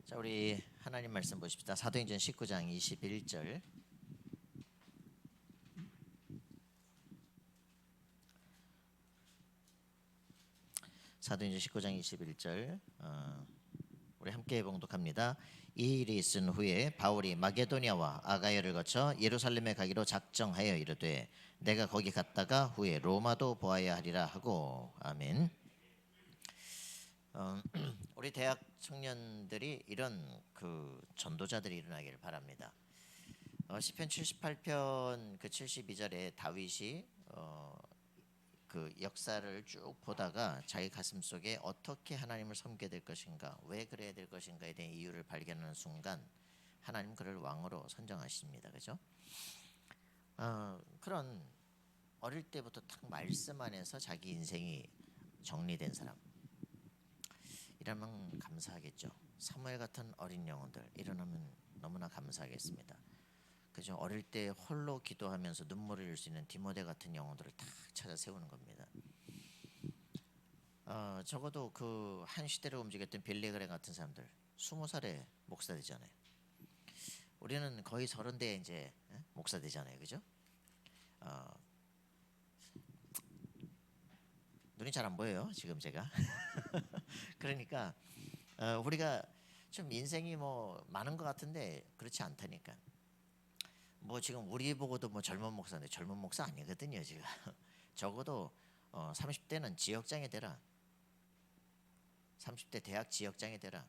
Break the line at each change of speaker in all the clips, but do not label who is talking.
자, 우리 하나님 말씀 보십시다. 사도행전 19장 21절. 사도행전 19장 21절. 우리 함께 봉독합니다. 이 일이 있은 후에 바울이 마게도냐와 아가야를 거쳐 예루살렘에 가기로 작정하여 이르되 내가 거기 갔다가 후에 로마도 보아야 하리라 하고. 아멘. 우리 대학 청년들이 이런 전도자들이 일어나기를 바랍니다. 시편 78편 72절에 다윗이 그 역사를 쭉 보다가 자기 가슴 속에 어떻게 하나님을 섬게 될 것인가, 왜 그래야 될 것인가에 대한 이유를 발견하는 순간 하나님 그를 왕으로 선정하십니다. 그죠? 그런 어릴 때부터 딱 말씀 안에서 자기 인생이 정리된 사람, 이러면 감사하겠죠. 사무엘 같은 어린 영혼들 일어나면 너무나 감사하겠습니다. 그죠? 어릴 때 홀로 기도하면서 눈물을 흘릴 수 있는 디모데 같은 영혼들을 딱 찾아 세우는 겁니다. 적어도 그 한 시대를 움직였던 빌리그램 같은 사람들 20살에 목사 되잖아요. 우리는 거의 30대에 이제 목사 되잖아요. 그죠? 눈이 잘 안 보여요 지금 제가. 그러니까 우리가 좀 인생이 뭐 많은 것 같은데 그렇지 않다니까. 뭐 지금 우리 보고도 뭐 젊은 목사인데 젊은 목사 아니거든요 지금. 적어도 30대는 지역장이 되라. 30대 대학 지역장이 되라.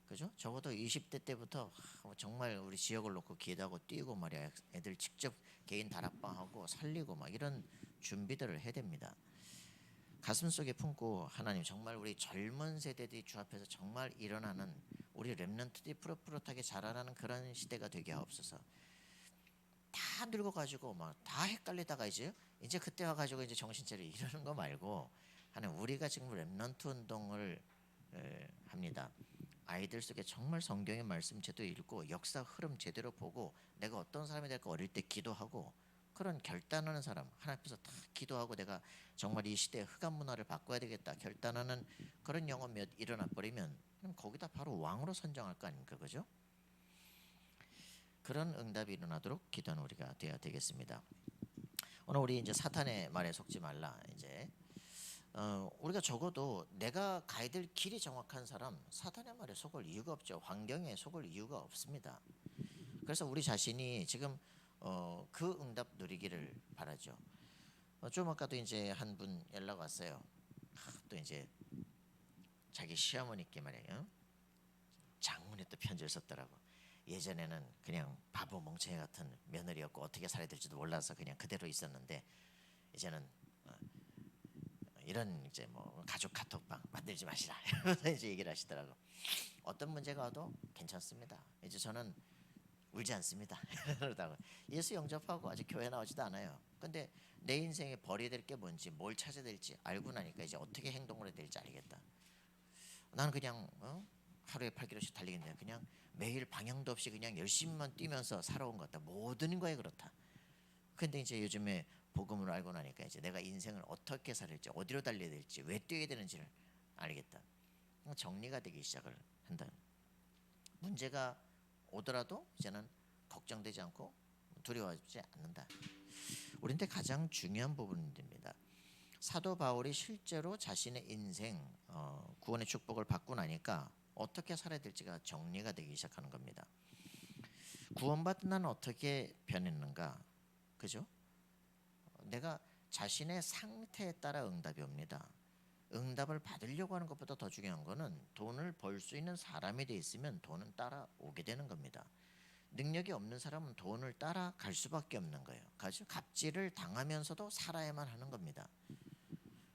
그죠? 적어도 20대 때부터 정말 우리 지역을 놓고 기도하고 뛰고 말이야. 애들 직접 개인 다락방하고 살리고 막 이런 준비들을 해야 됩니다. 가슴속에 품고 하나님 정말 우리 젊은 세대들이 주 앞에서 정말 일어나는 우리 렘넌트들이 푸릇푸릇하게 자라나는 그런 시대가 되게 하옵소서. 다 늙어가지고 막 다 헷갈리다가 이제 그때 와가지고 이제 정신차려 이러는 거 말고 하나님 우리가 지금 렘넌트 운동을 합니다. 아이들 속에 정말 성경의 말씀 제대로 읽고 역사 흐름 제대로 보고 내가 어떤 사람이 될까 어릴 때 기도하고 그런 결단하는 사람, 하나님 앞에서 다 기도하고 내가 정말 이 시대의 흑암 문화를 바꿔야 되겠다 결단하는 그런 영혼 몇 일어나 버리면 그럼 거기다 바로 왕으로 선정할 거 아닙니까? 그죠? 그런 응답이 일어나도록 기도하는 우리가 되어야 되겠습니다. 오늘 우리 이제 사탄의 말에 속지 말라. 이제 우리가 적어도 내가 가야 될 길이 정확한 사람 사탄의 말에 속을 이유가 없죠. 환경에 속을 이유가 없습니다. 그래서 우리 자신이 지금 그 응답 누리기를 바라죠. 좀 아까도 이제 한 분 연락 왔어요. 또 이제 자기 시어머니께 말이에요. 장문에 또 편지를 썼더라고. 예전에는 그냥 바보 멍청이 같은 며느리였고 어떻게 살아야 될지도 몰라서 그냥 그대로 있었는데 이제는 이런 이제 뭐 가족 카톡방 만들지 마시라 이러면서 이제 얘기를 하시더라고. 어떤 문제가 와도 괜찮습니다. 이제 저는 울지 않습니다. 그러다가 예수 영접하고 아직 교회 나오지도 않아요. 근데 내 인생에 버려야 될 게 뭔지 뭘 찾아야 될지 알고 나니까 이제 어떻게 행동을 해야 될지 알겠다. 나는 그냥 하루에 8km씩 달리겠네요. 그냥 매일 방향도 없이 그냥 열심히만 뛰면서 살아온 것 같다. 모든 거에 그렇다. 근데 이제 요즘에 복음을 알고 나니까 이제 내가 인생을 어떻게 살을지 어디로 달려야 될지 왜 뛰어야 되는지를 알겠다. 정리가 되기 시작을 한다. 문제가 오더라도 이제는 걱정되지 않고 두려워하지 않는다. 우리한테 가장 중요한 부분입니다. 사도 바울이 실제로 자신의 인생 구원의 축복을 받고 나니까 어떻게 살아야 될지가 정리가 되기 시작하는 겁니다. 구원받은 나는 어떻게 변했는가? 그죠? 내가 자신의 상태에 따라 응답이 옵니다. 응답을 받으려고 하는 것보다 더 중요한 거는 돈을 벌 수 있는 사람이 돼 있으면 돈은 따라오게 되는 겁니다. 능력이 없는 사람은 돈을 따라갈 수밖에 없는 거예요. 갑질을 당하면서도 살아야만 하는 겁니다.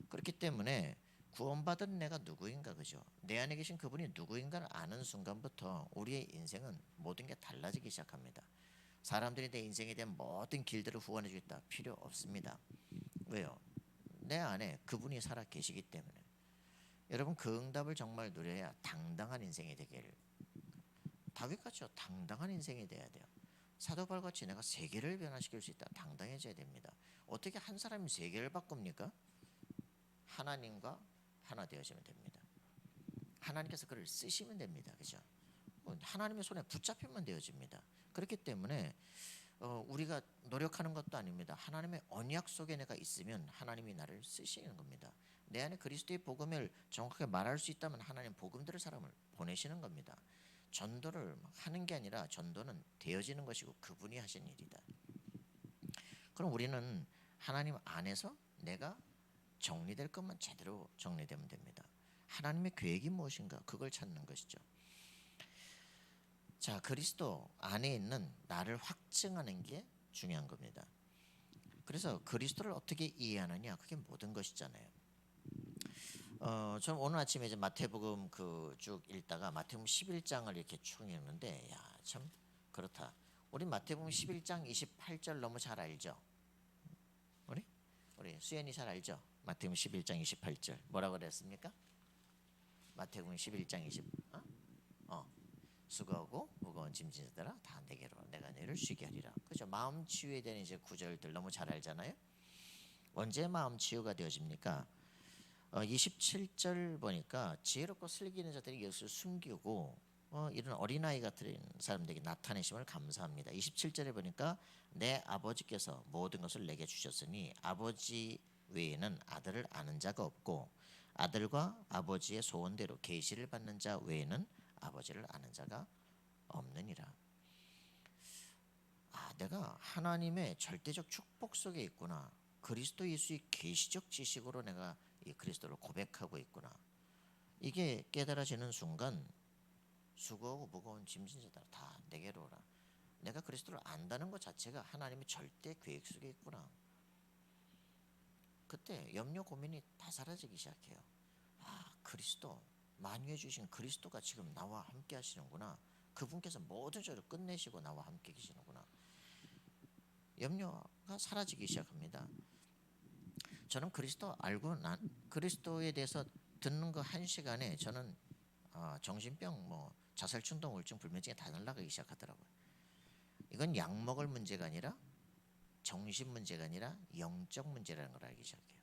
그렇기 때문에 구원받은 내가 누구인가, 그죠? 내 안에 계신 그분이 누구인가를 아는 순간부터 우리의 인생은 모든 게 달라지기 시작합니다. 사람들이 내 인생에 대한 모든 길들을 후원해 주겠다 필요 없습니다. 왜요? 내 안에 그분이 살아 계시기 때문에. 여러분 그 응답을 정말 누려야 당당한 인생이 되기를. 다윗같이 당당한 인생이 돼야 돼요. 사도 바울같이 내가 세계를 변화시킬 수 있다 당당해져야 됩니다. 어떻게 한 사람이 세계를 바꿉니까? 하나님과 하나 되어지면 됩니다. 하나님께서 그를 쓰시면 됩니다. 그죠? 하나님의 손에 붙잡히면 되어집니다. 그렇기 때문에 우리가 노력하는 것도 아닙니다. 하나님의 언약 속에 내가 있으면 하나님이 나를 쓰시는 겁니다. 내 안에 그리스도의 복음을 정확하게 말할 수 있다면 하나님 복음 들을 사람을 보내시는 겁니다. 전도를 하는 게 아니라 전도는 되어지는 것이고 그분이 하신 일이다. 그럼 우리는 하나님 안에서 내가 정리될 것만 제대로 정리되면 됩니다. 하나님의 계획이 무엇인가 그걸 찾는 것이죠. 자, 그리스도 안에 있는 나를 확증하는 게 중요한 겁니다. 그래서 그리스도를 어떻게 이해하느냐 그게 모든 것이잖아요. 저는 오늘 아침에 이제 마태복음 쭉 읽다가 마태복음 11장을 이렇게 쭉 읽는데 야, 참 그렇다. 우리 마태복음 11장 28절 너무 잘 알죠? 우리 수연이 잘 알죠? 마태복음 11장 28절 뭐라고 그랬습니까? 마태복음 11장 20 수고하고 무거운 짐진 자들아 다 내게로 내가 너희를 쉬게 하리라. 그죠? 마음 치유에 대한 이제 구절들 너무 잘 알잖아요. 언제 마음 치유가 되어집니까? 27절 보니까 지혜롭고 슬기는 자들이 예수를 숨기고 이런 어린아이 같은 사람들에게 나타내심을 감사합니다. 27절에 보니까 내 아버지께서 모든 것을 내게 주셨으니 아버지 외에는 아들을 아는 자가 없고 아들과 아버지의 소원대로 계시를 받는 자 외에는 아버지를 아는 자가 없느니라. 내가 하나님의 절대적 축복 속에 있구나. 그리스도 예수의 계시적 지식으로 내가 이 그리스도를 고백하고 있구나. 이게 깨달아지는 순간 수고하고 무거운 짐진 자들 다 내게로 오라. 내가 그리스도를 안다는 것 자체가 하나님의 절대 계획 속에 있구나. 그때 염려 고민이 다 사라지기 시작해요. 그리스도 만유해 주신 그리스도가 지금 나와 함께 하시는구나. 그분께서 모든 죄를 끝내시고 나와 함께 계시는구나. 염려가 사라지기 시작합니다. 저는 그리스도 알고 그리스도에 대해서 듣는 그 1시간에 저는 정신병, 자살 충동, 우울증, 불면증이 다 날아가기 시작하더라고요. 이건 약 먹을 문제가 아니라 정신 문제가 아니라 영적 문제라는 걸 알기 시작해요.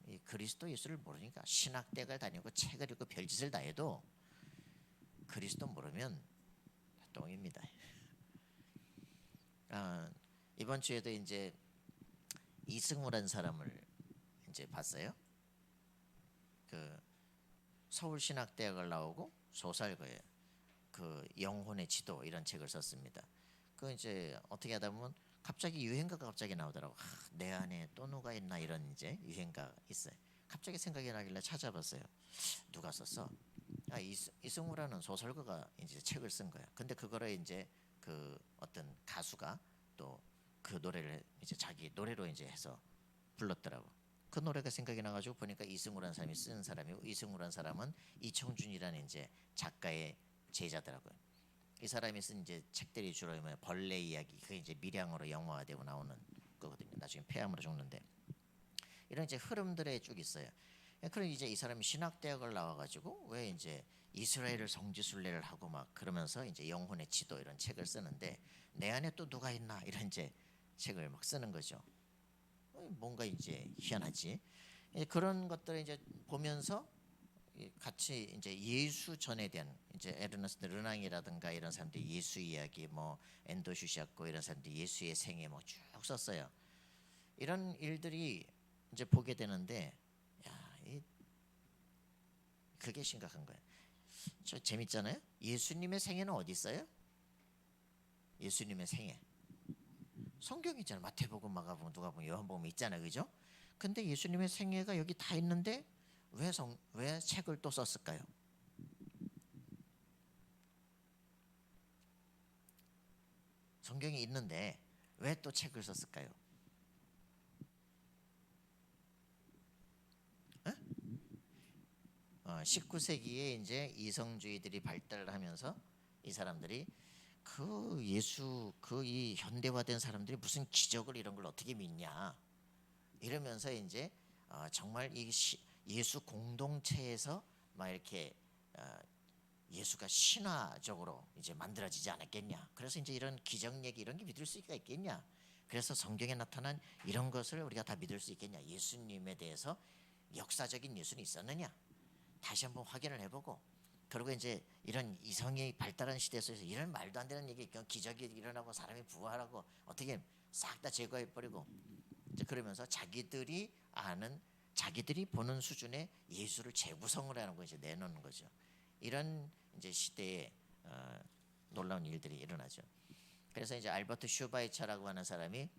이 그리스도 예수를 모르니까 신학대학을 다니고 책을 읽고 별짓을 다 해도 그리스도 모르면 똥입니다. 이번 주에도 이제 이승우라는 사람을 이제 봤어요. 그 서울신학대학을 나오고 소설가예요. 그 영혼의 지도 이런 책을 썼습니다. 그 이제 어떻게 하다 보면 갑자기 유행가가 갑자기 나오더라고. 내 안에 또 누가 있나 이런 이제 유행가 있어요. 갑자기 생각이 나길래 찾아봤어요. 누가 썼어? 이승우라는 소설가가 이제 책을 쓴 거야. 근데 그거를 이제 그 어떤 가수가 또 그 노래를 이제 자기 노래로 이제 해서 불렀더라고. 그 노래가 생각이 나가지고 보니까 이승우라는 사람이 쓴 사람이고 이승우라는 사람은 이청준이라는 이제 작가의 제자더라고요. 이 사람이 쓴 이제 책들이 주로 벌레 이야기, 그게 이제 밀양으로 영화화되고 나오는 거거든요. 나중에 폐암으로 죽는데 이런 이제 흐름들에 쭉 있어요. 그럼 이제 이 사람이 신학대학을 나와가지고 왜 이제 이스라엘을 성지순례를 하고 막 그러면서 이제 영혼의 지도 이런 책을 쓰는데 내 안에 또 누가 있나 이런 이제 책을 막 쓰는 거죠. 뭔가 이제 희한하지. 그런 것들을 이제 보면서 같이 이제 예수 전에 대한 이제 에르너스트 르낭이라든가 이런 사람들이 예수 이야기 엔도 슈샤코 이런 사람들이 예수의 생애 쭉 썼어요. 이런 일들이 이제 보게 되는데 그게 심각한 거예요. 저 재밌잖아요. 예수님의 생애는 어디 있어요? 예수님의 생애 성경이 있잖아요. 마태복음, 마가복음, 누가복음, 요한복음 있잖아요, 그죠? 근데 예수님의 생애가 여기 다 있는데 왜 책을 또 썼을까요? 성경이 있는데 왜 또 책을 썼을까요? 19세기에 이제 이성주의들이 발달하면서 이 사람들이 이 현대화된 사람들이 무슨 기적을 이런 걸 어떻게 믿냐 이러면서 이제 정말 예수 공동체에서 막 이렇게 예수가 신화적으로 이제 만들어지지 않았겠냐. 그래서 이제 이런 기적 얘기 이런 게 믿을 수가 있겠냐. 그래서 성경에 나타난 이런 것을 우리가 다 믿을 수 있겠냐. 예수님에 대해서 역사적인 예수는 있었느냐. 다시 한번 확인을 해보고 그리고 이제 이런 이성이 발달한 시대에서 이런 말도 안 되는 얘기, 기적이 일어나고 사람이 부활하고 어떻게 싹 다 제거해 버리고 이제 그러면서 자기들이 아는, 자기들이 보는 수준의 예수를 재구성을 하는 거 이제 내놓는 거죠. 이런 이제 시대에 놀라운 일들이 일어나죠. 그래서 이제 알버트 슈바이처라고 하는 사람이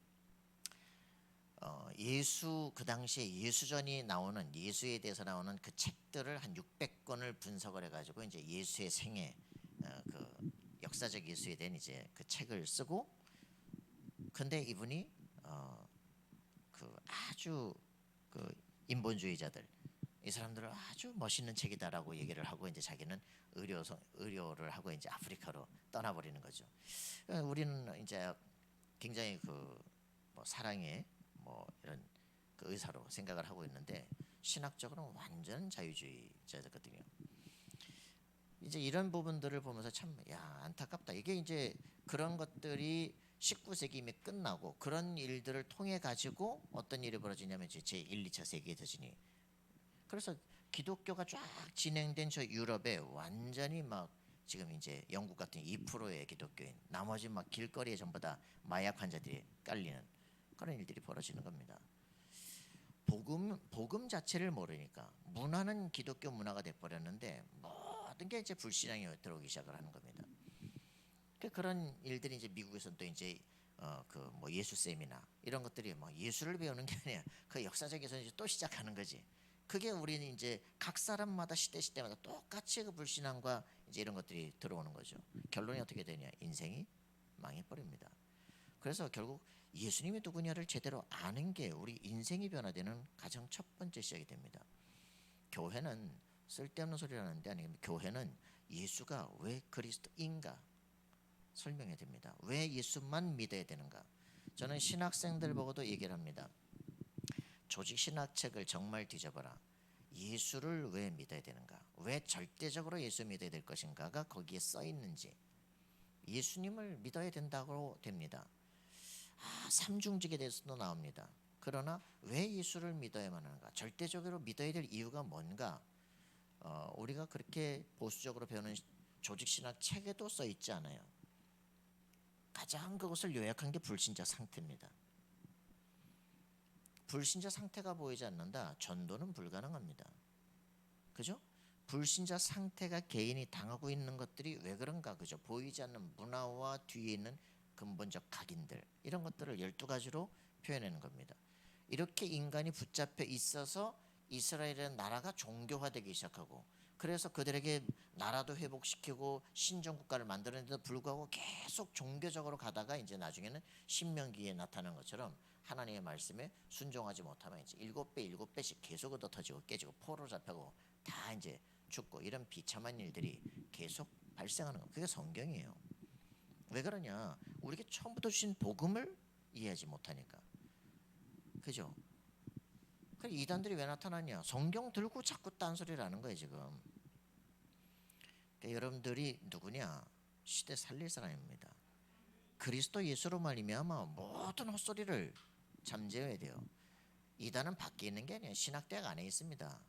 예수, 그 당시에 예수전이 나오는, 예수에 대해서 나오는 그 책들을 한 600권을 분석을 해가지고 이제 예수의 생애, 그 역사적 예수에 대한 이제 그 책을 쓰고, 근데 이분이 그 아주 그 인본주의자들, 이 사람들은 아주 멋있는 책이다라고 얘기를 하고 이제 자기는 의료를 하고 이제 아프리카로 떠나버리는 거죠. 우리는 이제 굉장히 뭐 사랑의 뭐 이런 그 의사로 생각을 하고 있는데 신학적으로는 완전 자유주의자거든요. 이제 이런 부분들을 보면서 참 안타깝다. 이게 이제 그런 것들이 19세기 이미 끝나고 그런 일들을 통해 가지고 어떤 일이 벌어지냐면 이제 제1, 2차 세계대전이, 그래서 기독교가 쫙 진행된 저 유럽에 완전히 막 지금 이제 영국 같은 2%의 기독교인, 나머지 막 길거리에 전부 다 마약 환자들이 깔리는 그런 일들이 벌어지는 겁니다. 복음 자체를 모르니까 문화는 기독교 문화가 돼 버렸는데 모든 게 이제 불신앙이 들어오기 시작을 하는 겁니다. 그런 일들이 이제 미국에서는 또 이제 그 뭐 예수 세미나 이런 것들이 뭐 예수를 배우는 게 아니라 그 역사적에서 이제 또 시작하는 거지. 그게 우리는 이제 각 사람마다 시대마다 똑같이 그 불신앙과 이제 이런 것들이 들어오는 거죠. 결론이 어떻게 되냐? 인생이 망해버립니다. 그래서 결국 예수님이 누구냐를 제대로 아는 게 우리 인생이 변화되는 가장 첫 번째 시작이 됩니다. 교회는 쓸데없는 소리를 하는데 아니면 교회는 예수가 왜 그리스도인가 설명해야 됩니다. 왜 예수만 믿어야 되는가? 저는 신학생들 보고도 얘기를 합니다. 조직 신학책을 정말 뒤져봐라. 예수를 왜 믿어야 되는가? 왜 절대적으로 예수 믿어야 될 것인가가 거기에 써 있는지. 예수님을 믿어야 된다고 됩니다. 삼중직에 대해서도 나옵니다. 그러나 왜 예수를 믿어야만 하는가? 절대적으로 믿어야 될 이유가 뭔가? 우리가 그렇게 보수적으로 배우는 조직신학 책에도 써 있지 않아요. 가장 그것을 요약한 게 불신자 상태입니다. 불신자 상태가 보이지 않는다. 전도는 불가능합니다. 그죠? 불신자 상태가 개인이 당하고 있는 것들이 왜 그런가? 그죠? 보이지 않는 문화와 뒤에 있는 근본적 각인들, 이런 것들을 12가지로 표현하는 겁니다. 이렇게 인간이 붙잡혀 있어서 이스라엘의 나라가 종교화되기 시작하고, 그래서 그들에게 나라도 회복시키고 신정국가를 만드는데도 불구하고 계속 종교적으로 가다가 이제 나중에는 신명기에 나타난 것처럼 하나님의 말씀에 순종하지 못하면 이제 7배씩 계속 얻어 터지고 깨지고 포로 잡혀고 다 이제 죽고, 이런 비참한 일들이 계속 발생하는 거. 그게 성경이에요. 왜 그러냐? 우리에게 처음부터 주신 복음을 이해하지 못하니까. 그죠? 그 이단들이 왜 나타났냐? 성경 들고 자꾸 딴소리를 하는 거예요 지금. 그러니까 여러분들이 누구냐? 시대 살릴 사람입니다. 그리스도 예수로 말미암아 모든 헛소리를 잠재워야 돼요. 이단은 밖에 있는 게 아니에요. 신학대학 안에 있습니다.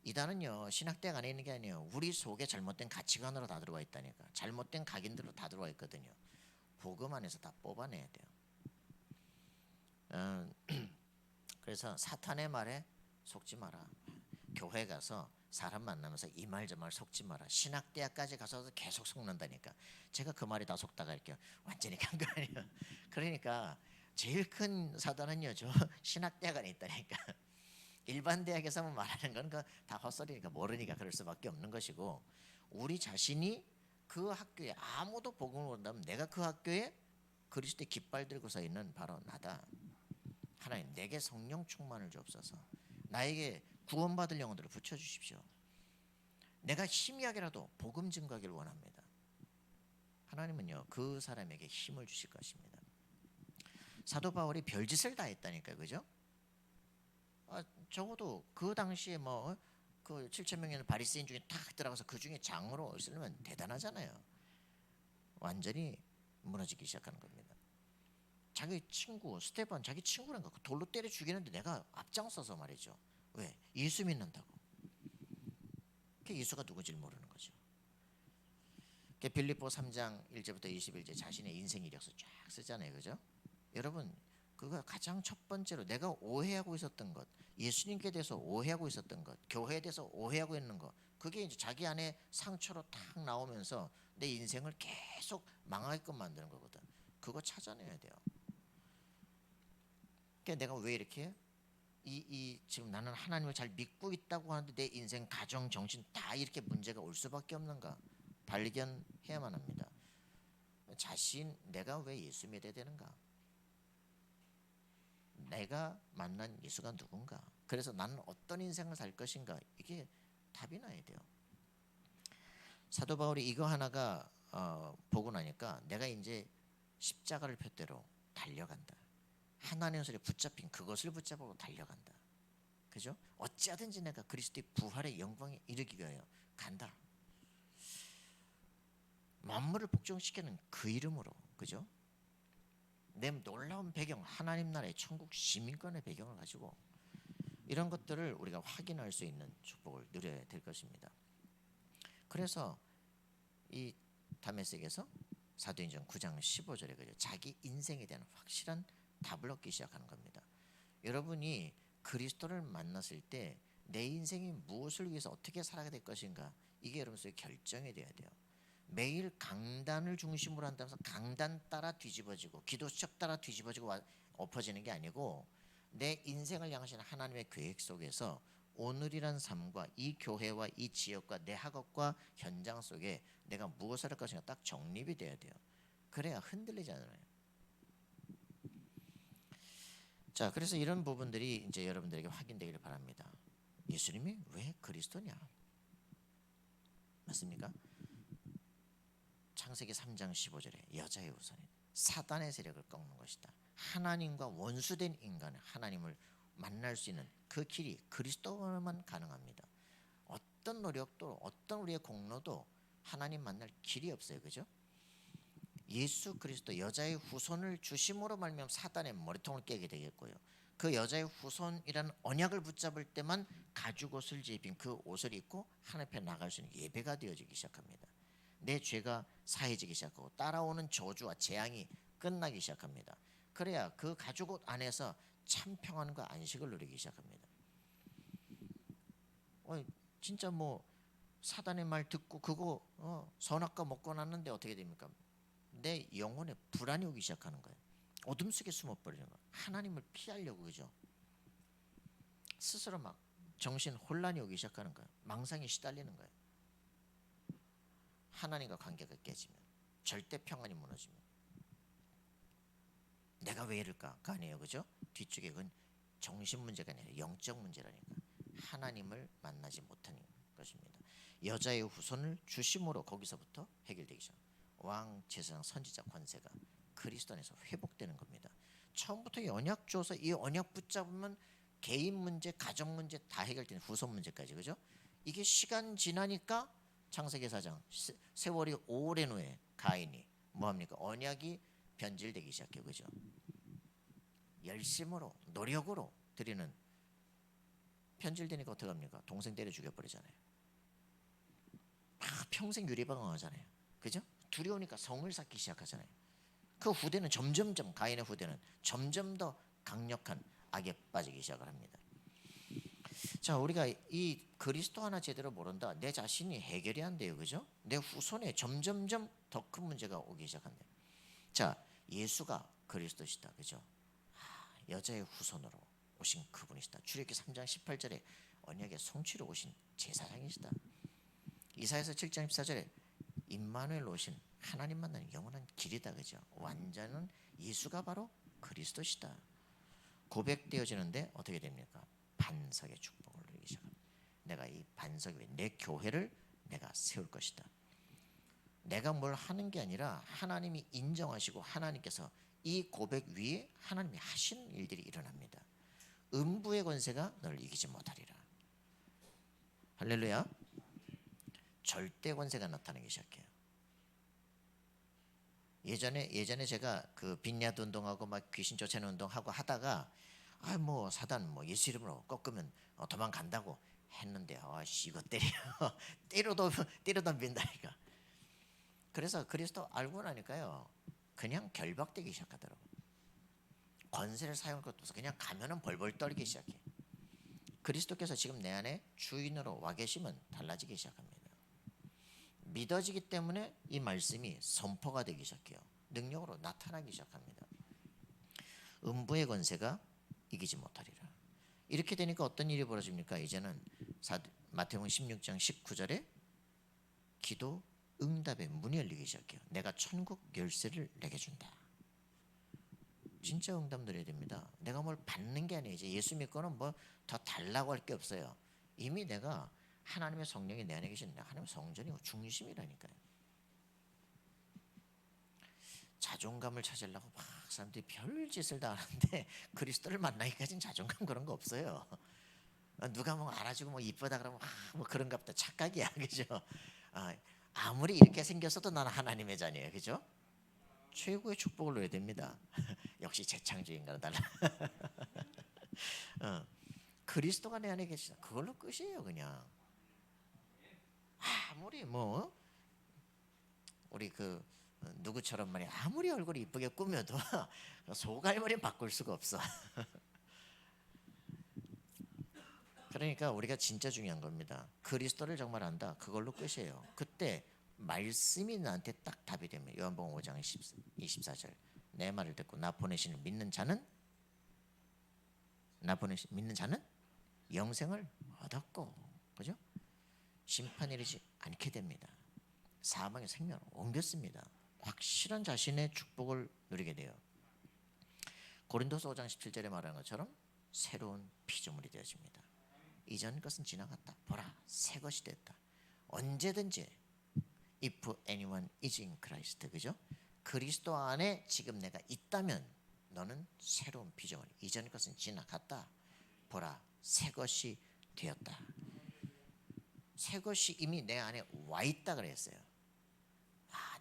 이단은요, 신학대학 안에 있는 게 아니에요. 우리 속에 잘못된 가치관으로 다 들어와 있다니까. 잘못된 각인들로 다 들어와 있거든요. 복음 안에서 다 뽑아내야 돼요. 그래서 사탄의 말에 속지 마라. 교회 가서 사람 만나면서 이 말 저 말 속지 마라. 신학대학까지 가서 계속 속는다니까. 제가 그 말이 다 속다가 이렇게 완전히 간 거 아니에요. 그러니까 제일 큰 사단은요, 저 신학대학 안에 있다니까. 일반 대학에서만 말하는 건 다 헛소리니까 모르니까 그럴 수밖에 없는 것이고, 우리 자신이 그 학교에 아무도 복음을 모른다면 내가 그 학교에 그리스도의 깃발 들고 서 있는 바로 나다. 하나님, 내게 성령 충만을 주옵소서. 나에게 구원받을 영혼들을 붙여주십시오. 내가 희미하게라도 복음 증거하기를 원합니다. 하나님은요, 그 사람에게 힘을 주실 것입니다. 사도 바울이 별짓을 다 했다니까요, 그죠? 적어도 그 당시에 그 7,000명의 바리새인 중에 딱 들어가서 그 중에 장으로 있으려면 대단하잖아요. 완전히 무너지기 시작하는 겁니다. 자기 친구 스테반, 자기 친구란 거 돌로 때려 죽이는데 내가 앞장서서 말이죠. 왜? 예수 믿는다고. 그 예수가 누군지를 모르는 거죠. 그 빌립보 3장 1절부터 21절 자신의 인생 이력서 쫙 쓰잖아요, 그죠? 여러분 그거 가장 첫 번째로 내가 오해하고 있었던 것, 예수님께 대해서 오해하고 있었던 것, 교회에 대해서 오해하고 있는 것, 그게 이제 자기 안에 상처로 탁 나오면서 내 인생을 계속 망하게끔 만드는 거거든. 그거 찾아내야 돼요. 그러니까 내가 왜 이렇게 지금 나는 하나님을 잘 믿고 있다고 하는데 내 인생, 가정, 정신 다 이렇게 문제가 올 수밖에 없는가 발견해야만 합니다. 내가 왜 예수 믿어야 되는가? 내가 만난 예수가 누군가? 그래서 나는 어떤 인생을 살 것인가? 이게 답이 나야 돼요. 사도 바울이 이거 하나가 보고 나니까 내가 이제 십자가를 푯대로 달려간다. 하나님의 소리에 붙잡힌 그것을 붙잡고 달려간다. 그죠? 어찌하든지 내가 그리스도의 부활의 영광에 이르기 위하여 간다. 만물을 복종시키는 그 이름으로, 그죠? 내 놀라운 배경, 하나님 나라의 천국 시민권의 배경을 가지고 이런 것들을 우리가 확인할 수 있는 축복을 누려야 될 것입니다. 그래서 이 다메섹에서 사도행전 9장 15절에 그죠? 자기 인생에 대한 확실한 답을 얻기 시작하는 겁니다. 여러분이 그리스도를 만났을 때 내 인생이 무엇을 위해서 어떻게 살아가야 될 것인가, 이게 여러분의 결정이 돼야 돼요. 매일 강단을 중심으로 한다면서 강단 따라 뒤집어지고 기도 수첩 따라 뒤집어지고 엎어지는 게 아니고 내 인생을 향하신 하나님의 계획 속에서 오늘이란 삶과 이 교회와 이 지역과 내 학업과 현장 속에 내가 무엇을 할 것인가 딱 정립이 돼야 돼요. 그래야 흔들리지 않아요. 자, 그래서 이런 부분들이 이제 여러분들에게 확인되기를 바랍니다. 예수님이 왜 그리스도냐? 맞습니까? 창세기 3장 15절에 여자의 후손이 사단의 세력을 꺾는 것이다. 하나님과 원수된 인간은 하나님을 만날 수 있는 그 길이 그리스도만 가능합니다. 어떤 노력도 어떤 우리의 공로도 하나님 만날 길이 없어요. 그죠? 예수 그리스도 여자의 후손을 주심으로 말미암아 사단의 머리통을 깨게 되겠고요. 그 여자의 후손이라는 언약을 붙잡을 때만 가죽옷을 입힌 그 옷을 입고 하나님 앞에 나갈 수 있는 예배가 되어지기 시작합니다. 내 죄가 사해지기 시작하고 따라오는 저주와 재앙이 끝나기 시작합니다. 그래야 그 가죽옷 안에서 참 평안과 안식을 누리기 시작합니다. 진짜 뭐 사단의 말 듣고 그거 선악과 먹고 났는데 어떻게 됩니까? 내 영혼에 불안이 오기 시작하는 거예요. 어둠 속에 숨어버리는 거예요. 하나님을 피하려고, 그죠? 스스로 막 정신 혼란이 오기 시작하는 거예요. 망상에 시달리는 거예요. 하나님과 관계가 깨지면, 절대 평안이 무너지면 내가 왜 이럴까가 아니에요, 그죠? 뒤쪽에 그건 정신 문제가 아니라 영적 문제라니까. 하나님을 만나지 못하는 것입니다. 여자의 후손을 주심으로 거기서부터 해결되기 시작. 왕, 제사장, 선지자 권세가 그리스도 안에서 회복되는 겁니다. 처음부터 언약 줘서 이 언약 붙잡으면 개인 문제, 가정 문제 다 해결되는 후손 문제까지, 그죠? 이게 시간 지나니까 창세기 4장 세월이 오랜 후에 가인이 뭐합니까? 언약이 변질되기 시작해요, 그죠? 열심으로 노력으로 드리는 변질되니까 어떡합니까? 동생 때려 죽여버리잖아요. 평생 유리방황하잖아요, 그죠? 두려우니까 성을 쌓기 시작하잖아요. 그 후대는 점점점 가인의 후대는 점점 더 강력한 악에 빠지기 시작을 합니다. 자, 우리가 이 그리스도 하나 제대로 모른다. 내 자신이 해결이 안 돼요, 그죠? 내 후손에 점점점 더 큰 문제가 오기 시작한대. 자, 예수가 그리스도시다, 그죠? 여자의 후손으로 오신 그분이시다. 출애굽기 3장 18절에 언약의 성취로 오신 제사장이시다. 이사야서 7장 14절에 임마누엘 오신 하나님 만나는 영원한 길이다, 그죠? 완전한 예수가 바로 그리스도시다. 고백되어지는데 어떻게 됩니까? 반석의 축복을 누리기 시작합니다. 내가 이 반석 위에 내 교회를 내가 세울 것이다. 내가 뭘 하는 게 아니라 하나님이 인정하시고 하나님께서 이 고백 위에 하나님이 하시는 일들이 일어납니다. 음부의 권세가 너를 이기지 못하리라. 할렐루야. 절대 권세가 나타나기 시작해요. 예전에 제가 그 빈야드 운동하고 막 귀신 쫓아내는 운동하고 하다가 뭐 사단 뭐 예수 이름으로 꺾으면 도망간다고 했는데 이거 때려도 덤빈다니까. 그래서 그리스도 알고 나니까요 그냥 결박되기 시작하더라고. 권세를 사용할 것도 없어. 그냥 가면은 벌벌 떨기 시작해. 그리스도께서 지금 내 안에 주인으로 와 계시면 달라지기 시작합니다. 믿어지기 때문에 이 말씀이 선포가 되기 시작해요. 능력으로 나타나기 시작합니다. 음부의 권세가 이기지 못하리라. 이렇게 되니까 어떤 일이 벌어집니까? 이제는 마태복음 16장 19절에 기도 응답의 문이 열리기 시작해요. 내가 천국 열쇠를 내게 준다. 진짜 응답 드려야 됩니다. 내가 뭘 받는 게 아니에요. 이제 예수 믿고는 뭐 더 달라고 할 게 없어요. 이미 내가 하나님의 성령이 내 안에 계신 하나님의 성전이고 중심이라니까요. 자존감을 찾으려고 막 사람들이 별짓을 다 하는데 그리스도를 만나기까지는 자존감 그런 거 없어요. 누가 뭐 알아주고 뭐 이쁘다 그러면 뭐 그런가 보다 착각이야, 그죠? 아무리 이렇게 생겼어도 나는 하나님의 자녀예요, 그죠? 최고의 축복을 누려야 됩니다. 역시 재창조인가는 달라. 그리스도가 내 안에 계시다. 그걸로 끝이에요, 그냥. 아무리 뭐 우리 그 누구처럼 말이야 아무리 얼굴이 이쁘게 꾸며도 속알머리는 바꿀 수가 없어. 그러니까 우리가 진짜 중요한 겁니다. 그리스도를 정말 안다. 그걸로 끝이에요. 그때 말씀이 나한테 딱 답이 됩니다. 요한복음 5장 24절. 내 말을 듣고 나 보내시는 믿는 자는 영생을 얻었고, 그죠? 심판에 이르지 않게 됩니다. 사망의 생명을 옮겼습니다. 확실한 자신의 축복을 누리게 돼요. 고린도서 5장 17절에 말하는 것처럼 새로운 피조물이 되어집니다. 이전 것은 지나갔다. 보라, 새 것이 됐다. 언제든지 if anyone is in Christ, 그죠? 그리스도 안에 지금 내가 있다면 너는 새로운 피조물. 이전 것은 지나갔다. 보라, 새 것이 되었다. 새 것이 이미 내 안에 와 있다 그랬어요.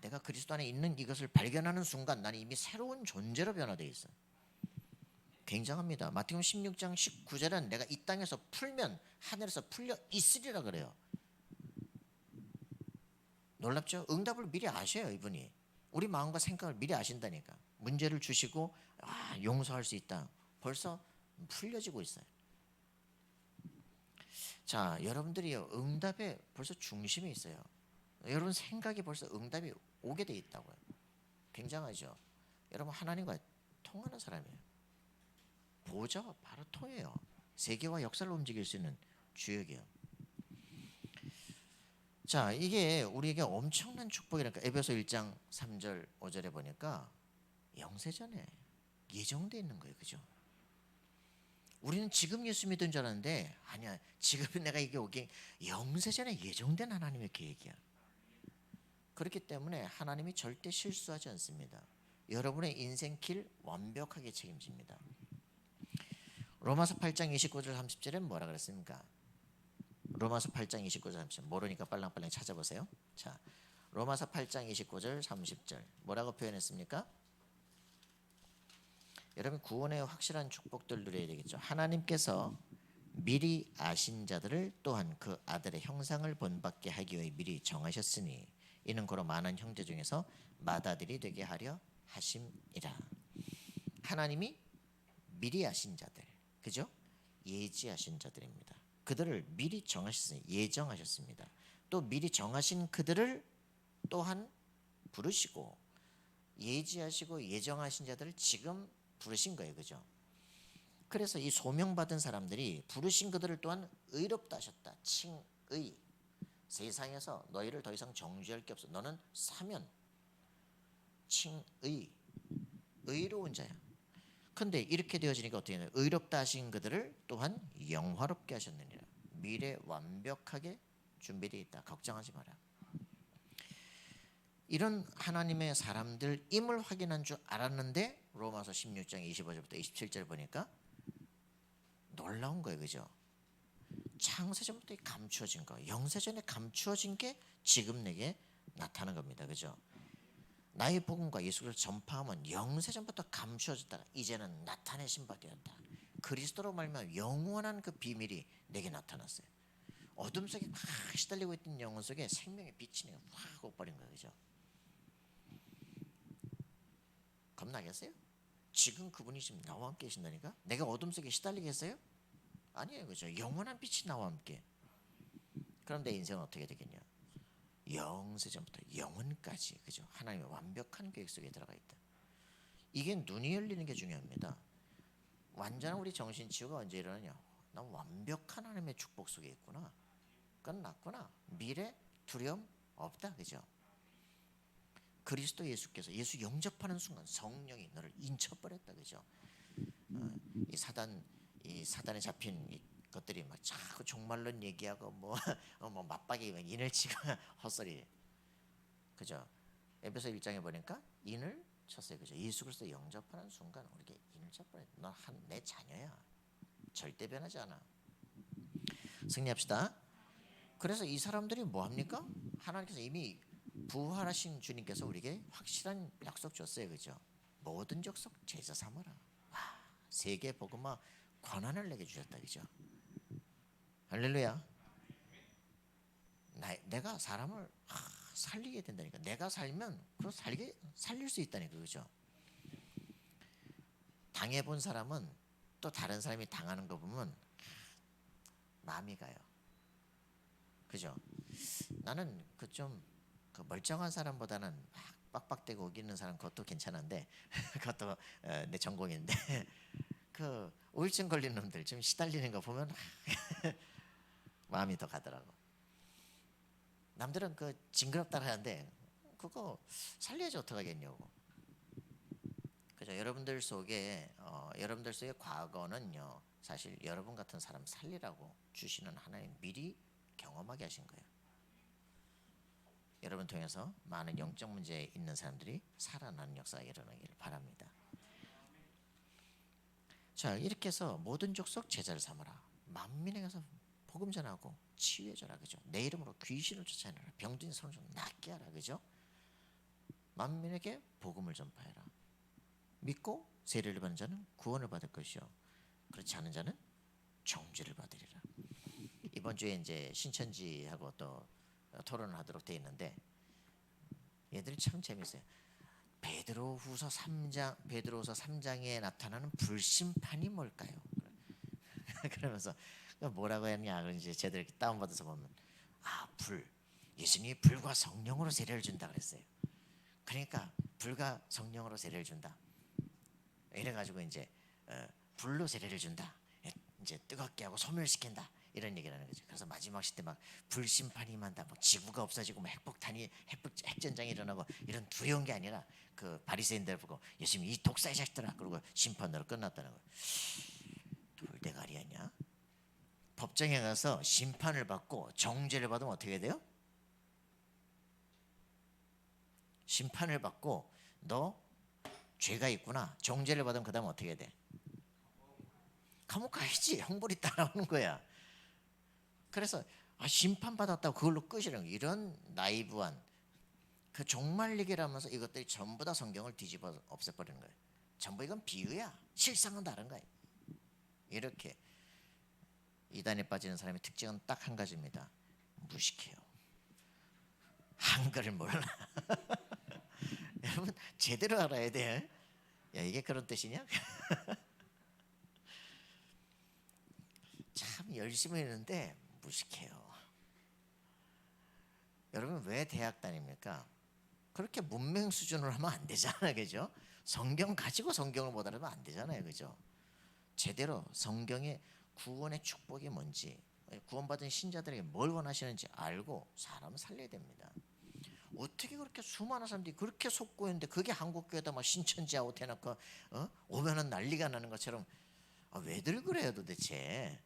내가 그리스도 안에 있는 이것을 발견하는 순간 나는 이미 새로운 존재로 변화되어 있어요. 굉장합니다. 마태복음 16장 19절은 내가 이 땅에서 풀면 하늘에서 풀려 있으리라 그래요. 놀랍죠? 응답을 미리 아셔요, 이분이. 우리 마음과 생각을 미리 아신다니까. 문제를 주시고 용서할 수 있다. 벌써 풀려지고 있어요. 자, 여러분들이요, 응답에 벌써 중심에 있어요. 여러분 생각이 벌써 응답이 오게 돼 있다고요. 굉장하죠? 여러분 하나님과 통하는 사람이에요. 보좌가 바로 통해요. 세계와 역사를 움직일 수 있는 주역이에요. 자, 이게 우리에게 엄청난 축복이라니까. 에베소 1장 3절 5절에 보니까 영세전에 예정되어 있는 거예요, 그죠? 우리는 지금 예수 믿은 줄 알았는데 아니야. 지금 내가 이게 오게 영세전에 예정된 하나님의 계획이야. 그렇기 때문에 하나님이 절대 실수하지 않습니다. 여러분의 인생길 완벽하게 책임집니다. 로마서 8장 29절 30절에 뭐라 그랬습니까? 로마서 8장 29절 30절 모르니까 빨랑빨랑 찾아보세요. 자, 로마서 8장 29절 30절 뭐라고 표현했습니까? 여러분 구원의 확실한 축복들 누려야 되겠죠. 하나님께서 미리 아신 자들을 또한 그 아들의 형상을 본받게 하기 위해 미리 정하셨으니 이는 고로 많은 형제 중에서 맏아들이 되게 하려 하심이라. 하나님이 미리 아신 자들, 그죠? 예지하신 자들입니다. 그들을 미리 정하셨으니 예정하셨습니다. 또 미리 정하신 그들을 또한 부르시고 예지하시고 예정하신 자들을 지금 부르신 거예요, 그죠? 그래서 이 소명받은 사람들이 부르신 그들을 또한 의롭다 하셨다. 칭의. 세상에서 너희를 더 이상 정죄할 게 없어. 너는 사면 칭의. 의로운 자야. 근데 이렇게 되어지니까 어떻게 되나요? 의롭다 하신 그들을 또한 영화롭게 하셨느니라. 미래 완벽하게 준비되어 있다. 걱정하지 마라. 이런 하나님의 사람들임을 확인한 줄 알았는데 로마서 16장 25절부터 27절 보니까 놀라운 거예요, 그죠? 창세전부터 감추어진 거, 영세전에 감추어진 게 지금 내게 나타난 겁니다, 그죠? 나의 복음과 예수를 전파하면 영세전부터 감추어졌다가 이제는 나타내신 바 되었다. 그리스도로 말미암아 영원한 그 비밀이 내게 나타났어요. 어둠 속에 막 시달리고 있던 영혼 속에 생명의 빛이 확 오버린 거예요. 그죠? 겁나겠어요? 지금 그분이 지금 나와 함께 계신다니까? 내가 어둠 속에 시달리겠어요? 아니에요. 그죠? 영원한 빛이 나와 함께. 그럼 내 인생은 어떻게 되겠냐? 영세전부터 영원까지, 그죠? 하나님의 완벽한 계획 속에 들어가 있다. 이게 눈이 열리는 게 중요합니다. 완전한 우리 정신치유가 언제 일어나냐? 난 완벽한 하나님의 축복 속에 있구나. 끝났구나. 미래 두려움 없다. 그죠? 그리스도 예수께서 예수 영접하는 순간 성령이 너를 인쳐버렸다. 그죠? 이 사단에 잡힌 이 것들이 막 자꾸 종말론 얘기하고 뭐 맞박이 인을 치고 헛소리. 그죠? 에베소 1장에 보니까 인을 쳤어요. 그죠? 예수 그리스도 영접하는 순간 우리에게 인을 쳐버려. 너 내 자녀야. 절대 변하지 않아. 승리합시다. 그래서 이 사람들이 뭐 합니까? 하나님께서 이미 부활하신 주님께서 우리에게 확실한 약속 줬어요. 그죠? 모든 족속 제자 삼으라. 세계 복음화 권한을 내게 주셨다. 그죠? 할렐루야. 내가 사람을 살리게 된다니까. 내가 살면 그걸 살릴 수 있다니까. 그죠? 당해본 사람은 또 다른 사람이 당하는 거 보면 마음이 가요. 그죠? 나는 그 멀쩡한 사람보다는 막 빡빡대고 우기는 사람 그것도 괜찮은데 그것도 내 전공인데 그 우울증 걸린 놈들 좀 시달리는 거 보면 마음이 더 가더라고. 남들은 그 징그럽다 하는데 그거 살려야지 어떡하겠냐고. 그죠? 여러분들 속에 과거는요 사실 여러분 같은 사람 살리라고 주시는 하나님 미리 경험하게 하신 거예요. 여러분 통해서 많은 영적 문제에 있는 사람들이 살아나는 역사가 일어나기를 바랍니다. 자, 이렇게 해서 모든 족속 제자를 삼으라. 만민에 가서 복음 전하고 치유해 줘라. 그죠? 내 이름으로 귀신을 쫓아내라. 병든 손을 좀 낫게 하라. 그죠? 만민에게 복음을 전파해라. 믿고 세례를 받는 자는 구원을 받을 것이요 그렇지 않은 자는 정죄를 받으리라. 이번 주에 이제 신천지하고 또 토론을 하도록 돼 있는데 얘들이 참 재밌어요. 베드로후서 3장에 나타나는 불심판이 뭘까요? 그러면서 뭐라고 했냐? 이제 쟤들 이렇게 다운받아서 보면 예수님이 불과 성령으로 세례를 준다 그랬어요. 그러니까 불과 성령으로 세례를 준다. 이래가지고 이제 불로 세례를 준다. 이제 뜨겁게 하고 소멸시킨다. 이런 얘기를 하는 거죠. 그래서 마지막 시대 막 불심판이 임한다. 뭐 지구가 없어지고 뭐 핵전장이 일어나고 이런 두려운 게 아니라 그 바리새인들 보고 예수님이 이 독사의 자식들아 그러고 심판으로 끝났다는 거예요. 돌대가리 아니야? 법정에 가서 심판을 받고 정죄를 받으면 어떻게 돼요? 심판을 받고 너 죄가 있구나. 정죄를 받으면 그 다음 어떻게 돼? 감옥 가야지. 형벌이 따라오는 거야. 그래서 심판받았다고 그걸로 끝이라는 이런 나이브한 그 종말얘기라면서 이것들이 전부 다 성경을 뒤집어 없애버리는 거예요. 전부 이건 비유야. 실상은 다른 거예요. 이렇게 이단에 빠지는 사람의 특징은 딱 한 가지입니다. 무식해요. 한글을 몰라. 여러분 제대로 알아야 돼. 야 이게 그런 뜻이냐? 참 열심히 했는데 무식해요. 여러분 왜 대학 다닙니까? 그렇게 문맹 수준으로 하면 안 되잖아요. 그죠? 성경 가지고 성경을 못 알아면 안 되잖아요. 그죠? 제대로 성경의 구원의 축복이 뭔지 구원받은 신자들에게 뭘 원하시는지 알고 사람을 살려야 됩니다. 어떻게 그렇게 수많은 사람들이 그렇게 속고있는데 그게 한국교회다 막 신천지하고 대놓고 오면은 난리가 나는 것처럼 왜들 그래요 도대체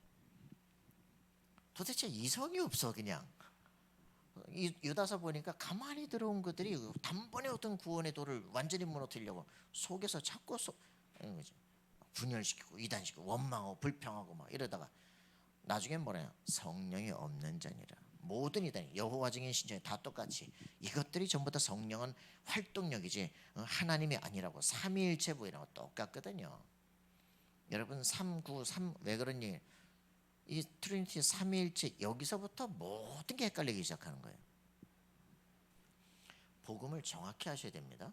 이성이 없어. 그냥 유다서 보니까 가만히 들어온 것들이 단번에 어떤 구원의 도를 완전히 무너뜨리려고 속에서 자꾸 분열시키고 이단시키고 원망하고 불평하고 막 이러다가 나중엔 뭐래요? 성령이 없는 자니라. 모든 이단 여호와 증인 신전이 다 똑같이 이것들이 전부 다 성령은 활동력이지 하나님이 아니라고 삼위일체부이라고 똑같거든요. 여러분 393 왜 그러니? 이 트리니티 삼위일체 여기서부터 모든 게 헷갈리기 시작하는 거예요. 복음을 정확히 하셔야 됩니다.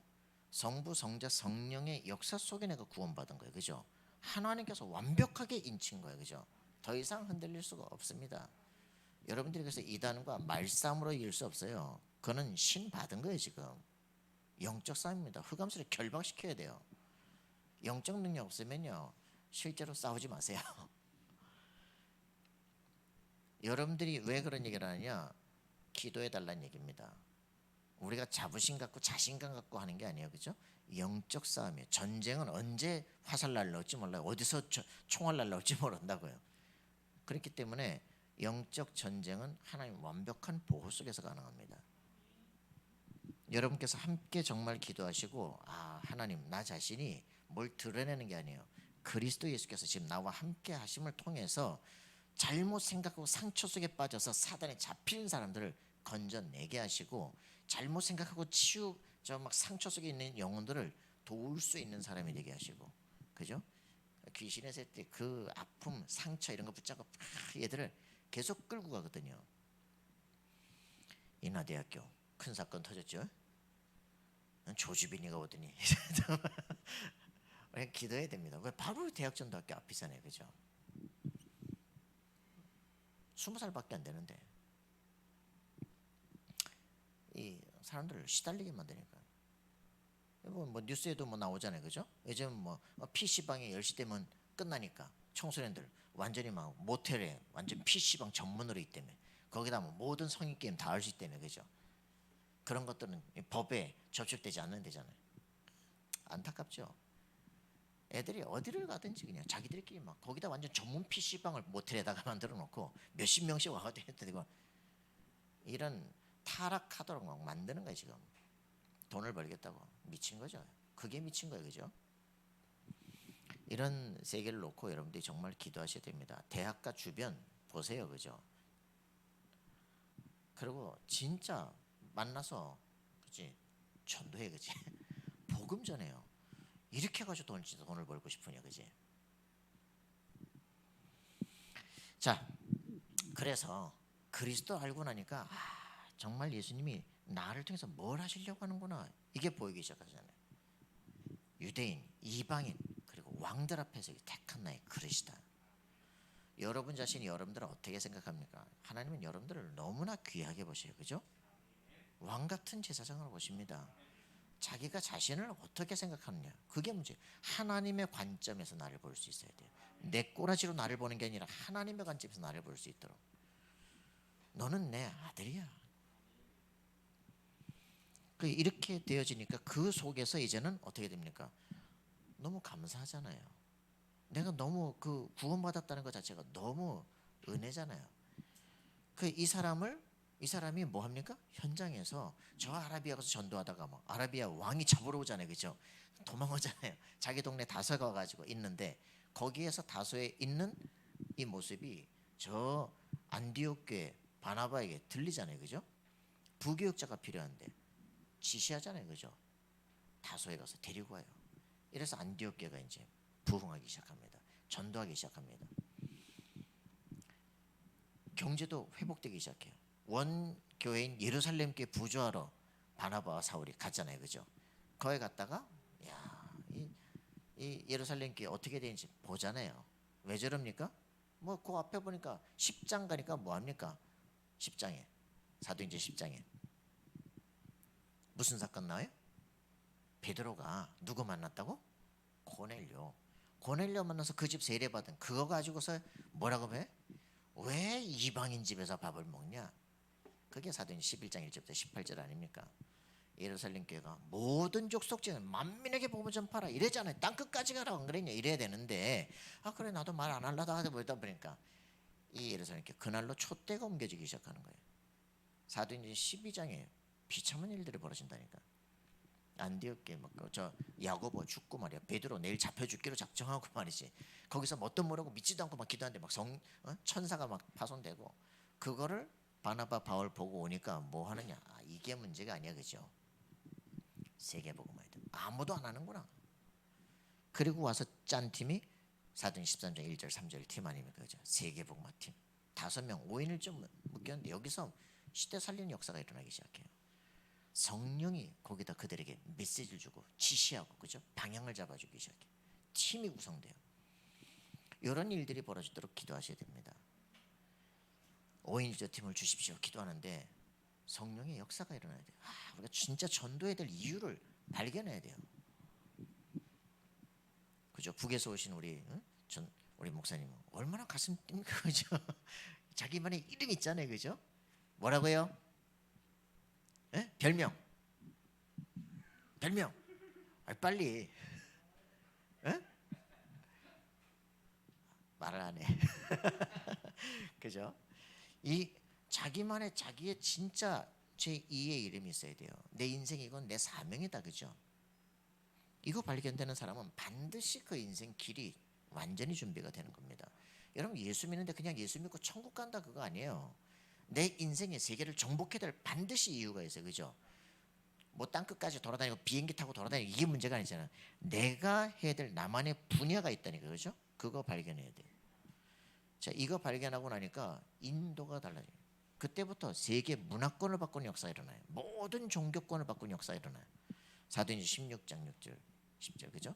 성부, 성자, 성령의 역사 속에 내가 구원받은 거예요. 그죠? 하나님께서 완벽하게 인친 거예요. 그죠? 더 이상 흔들릴 수가 없습니다. 여러분들이 그래서 이단과 말싸움으로 이길 수 없어요. 그거는 신 받은 거예요. 지금 영적 싸움입니다. 흑암수를 결박시켜야 돼요. 영적 능력 없으면요 실제로 싸우지 마세요. 여러분들이 왜 그런 얘기를 하느냐, 기도해 달라는 얘기입니다. 우리가 자부심 갖고 자신감 갖고 하는 게 아니에요. 그죠? 영적 싸움이에요. 전쟁은 언제 화살 날라올지 몰라요. 어디서 총알 날라올지 모른다고요. 그렇기 때문에 영적 전쟁은 하나님 완벽한 보호 속에서 가능합니다. 여러분께서 함께 정말 기도하시고, 아 하나님, 나 자신이 뭘 드러내는 게 아니에요. 그리스도 예수께서 지금 나와 함께 하심을 통해서 잘못 생각하고 상처 속에 빠져서 사단에 잡히는 사람들을 건져내게 하시고, 잘못 생각하고 저 막 상처 속에 있는 영혼들을 도울 수 있는 사람이 되게 하시고, 그죠? 귀신의 새 때 그 아픔, 상처 이런 거 붙잡고 얘들을 계속 끌고 가거든요. 인하대학교 큰 사건 터졌죠. 조주빈이가 오더니 기도해야 됩니다. 왜? 바로 대학전도학교 앞이잖아요. 그죠? 20살밖에 안 되는데 이 사람들을 시달리게 만드니까. 뭐 뉴스에도 뭐 나오잖아요. 그죠? 요즘 뭐 PC방에 10시 되면 끝나니까 청소년들 완전히 막 모텔에 완전 PC방 전문으로 있다며. 거기다 뭐 모든 성인 게임 다 할 수 있다며. 그죠? 그런 것들은 법에 저촉되지 않는 데잖아요. 안타깝죠. 애들이 어디를 가든지 그냥 자기들끼리 막 거기다 완전 전문 PC방을 모텔에다가 만들어 놓고 몇십 명씩 와가지고 했더니 이런 타락하도록 막 만드는 거예요. 지금 돈을 벌겠다고. 미친 거죠. 그게 미친 거예요. 그죠? 이런 세계를 놓고 여러분들이 정말 기도하셔야 됩니다. 대학가 주변 보세요. 그죠? 그리고 진짜 만나서 그치 전도해. 그치? 복음 전해요. 이렇게 해가지고 돈을 벌고 싶으냐. 그치? 자, 그래서 그리스도 알고 나니까 정말 예수님이 나를 통해서 뭘 하시려고 하는구나, 이게 보이기 시작하잖아요. 유대인, 이방인, 그리고 왕들 앞에서 택한 나의 그릇이다. 여러분 자신이 여러분들을 어떻게 생각합니까? 하나님은 여러분들을 너무나 귀하게 보셔요. 그죠? 왕 같은 제사장으로 보십니다. 자기가 자신을 어떻게 생각하느냐, 그게 문제. 하나님의 관점에서 나를 볼 수 있어야 돼요. 내 꼬라지로 나를 보는 게 아니라 하나님의 관점에서 나를 볼 수 있도록. 너는 내 아들이야. 이렇게 되어지니까 그 속에서 이제는 어떻게 됩니까? 너무 감사하잖아요. 내가 너무 그 구원받았다는 것 자체가 너무 은혜잖아요. 이 사람이 뭐 합니까? 현장에서 저 아라비아 가서 전도하다가 뭐 아라비아 왕이 잡으러 오잖아요. 그죠? 도망오잖아요. 자기 동네 다소 가가지고 있는데 거기에서 다소에 있는 이 모습이 저 안디옥 교회 바나바에게 들리잖아요. 그죠? 부교육자가 필요한데 지시하잖아요. 그죠? 다소에 가서 데리고 와요. 이래서 안디옥 교회가 이제 부흥하기 시작합니다. 전도하기 시작합니다. 경제도 회복되기 시작해요. 원 교회인 예루살렘 교회 부조하러 바나바와 사울이 갔잖아요. 그죠? 거기 갔다가 이 예루살렘 교회 어떻게 되는지 보잖아요. 왜 저럽니까? 뭐 그 앞에 보니까 10장 가니까 뭐 합니까? 10장에 사도행전 10장에 무슨 사건 나와요? 베드로가 누구 만났다고? 고넬료 만나서 그 집 세례받은 그거 가지고서 뭐라고 해? 왜 이방인 집에서 밥을 먹냐? 그게 사도행전 11장 1절부터 18절 아닙니까? 예루살렘 교회가 모든 족속지는 만민에게 복음을 전파하라 이래잖아요. 땅끝까지 가라 안 그랬냐? 이래야 되는데 그래 나도 말 안 하려다 하다 보니까 이 예루살렘 교회 그날로 촛대가 옮겨지기 시작하는 거예요. 사도행전 12장에 비참한 일들이 벌어진다니까. 안디옥 교회 저 야고보 죽고 말이야. 베드로 내일 잡혀 죽기로 작정하고 말이지. 거기서 뭣도 모르고 믿지도 않고 막 기도하는데 막 천사가 막 파손되고, 그거를 바나바 바울 보고 오니까 뭐 하느냐? 이게 문제가 아니야. 그죠? 세계복음화야 돼. 아무도 안 하는구나. 그리고 와서 짠 팀이 사도행 13장 1절 3절 팀 아닙니까? 그죠? 세계복음화 팀 5명 5인을 좀 묶였는데 여기서 시대 살리는 역사가 일어나기 시작해요. 성령이 거기다 그들에게 메시지를 주고 지시하고 그죠? 방향을 잡아주기 시작해요. 팀이 구성돼요. 이런 일들이 벌어지도록 기도하셔야 됩니다. 5인 1조 팀을 주십시오 기도하는데 성령의 역사가 일어나야 돼요. 우리가 진짜 전도해야 될 이유를 발견해야 돼요. 그죠? 북에서 오신 우리 우리 목사님 얼마나 가슴 뜁니까, 그죠? 자기만의 이름 있잖아요, 그죠? 뭐라고요? 에? 별명. 빨리. 에? 말을 안 해. 그죠? 이 자기만의 자기의 진짜 제2의 이름이 있어야 돼요. 내 인생 이건 내 사명이다, 그죠? 이거 발견되는 사람은 반드시 그 인생 길이 완전히 준비가 되는 겁니다. 여러분 예수 믿는데 그냥 예수 믿고 천국 간다 그거 아니에요. 내 인생의 세계를 정복해야 될 반드시 이유가 있어요, 그죠? 뭐 땅끝까지 돌아다니고 비행기 타고 돌아다니고 이게 문제가 아니잖아. 내가 해야 될 나만의 분야가 있다니까, 그죠? 그거 발견해야 돼. 자, 이거 발견하고 나니까 인도가 달라져요. 그때부터 세계 문화권을 바꾸는 역사가 일어나요. 모든 종교권을 바꾸는 역사가 일어나요. 사도행전 16장 6절 10절 그죠?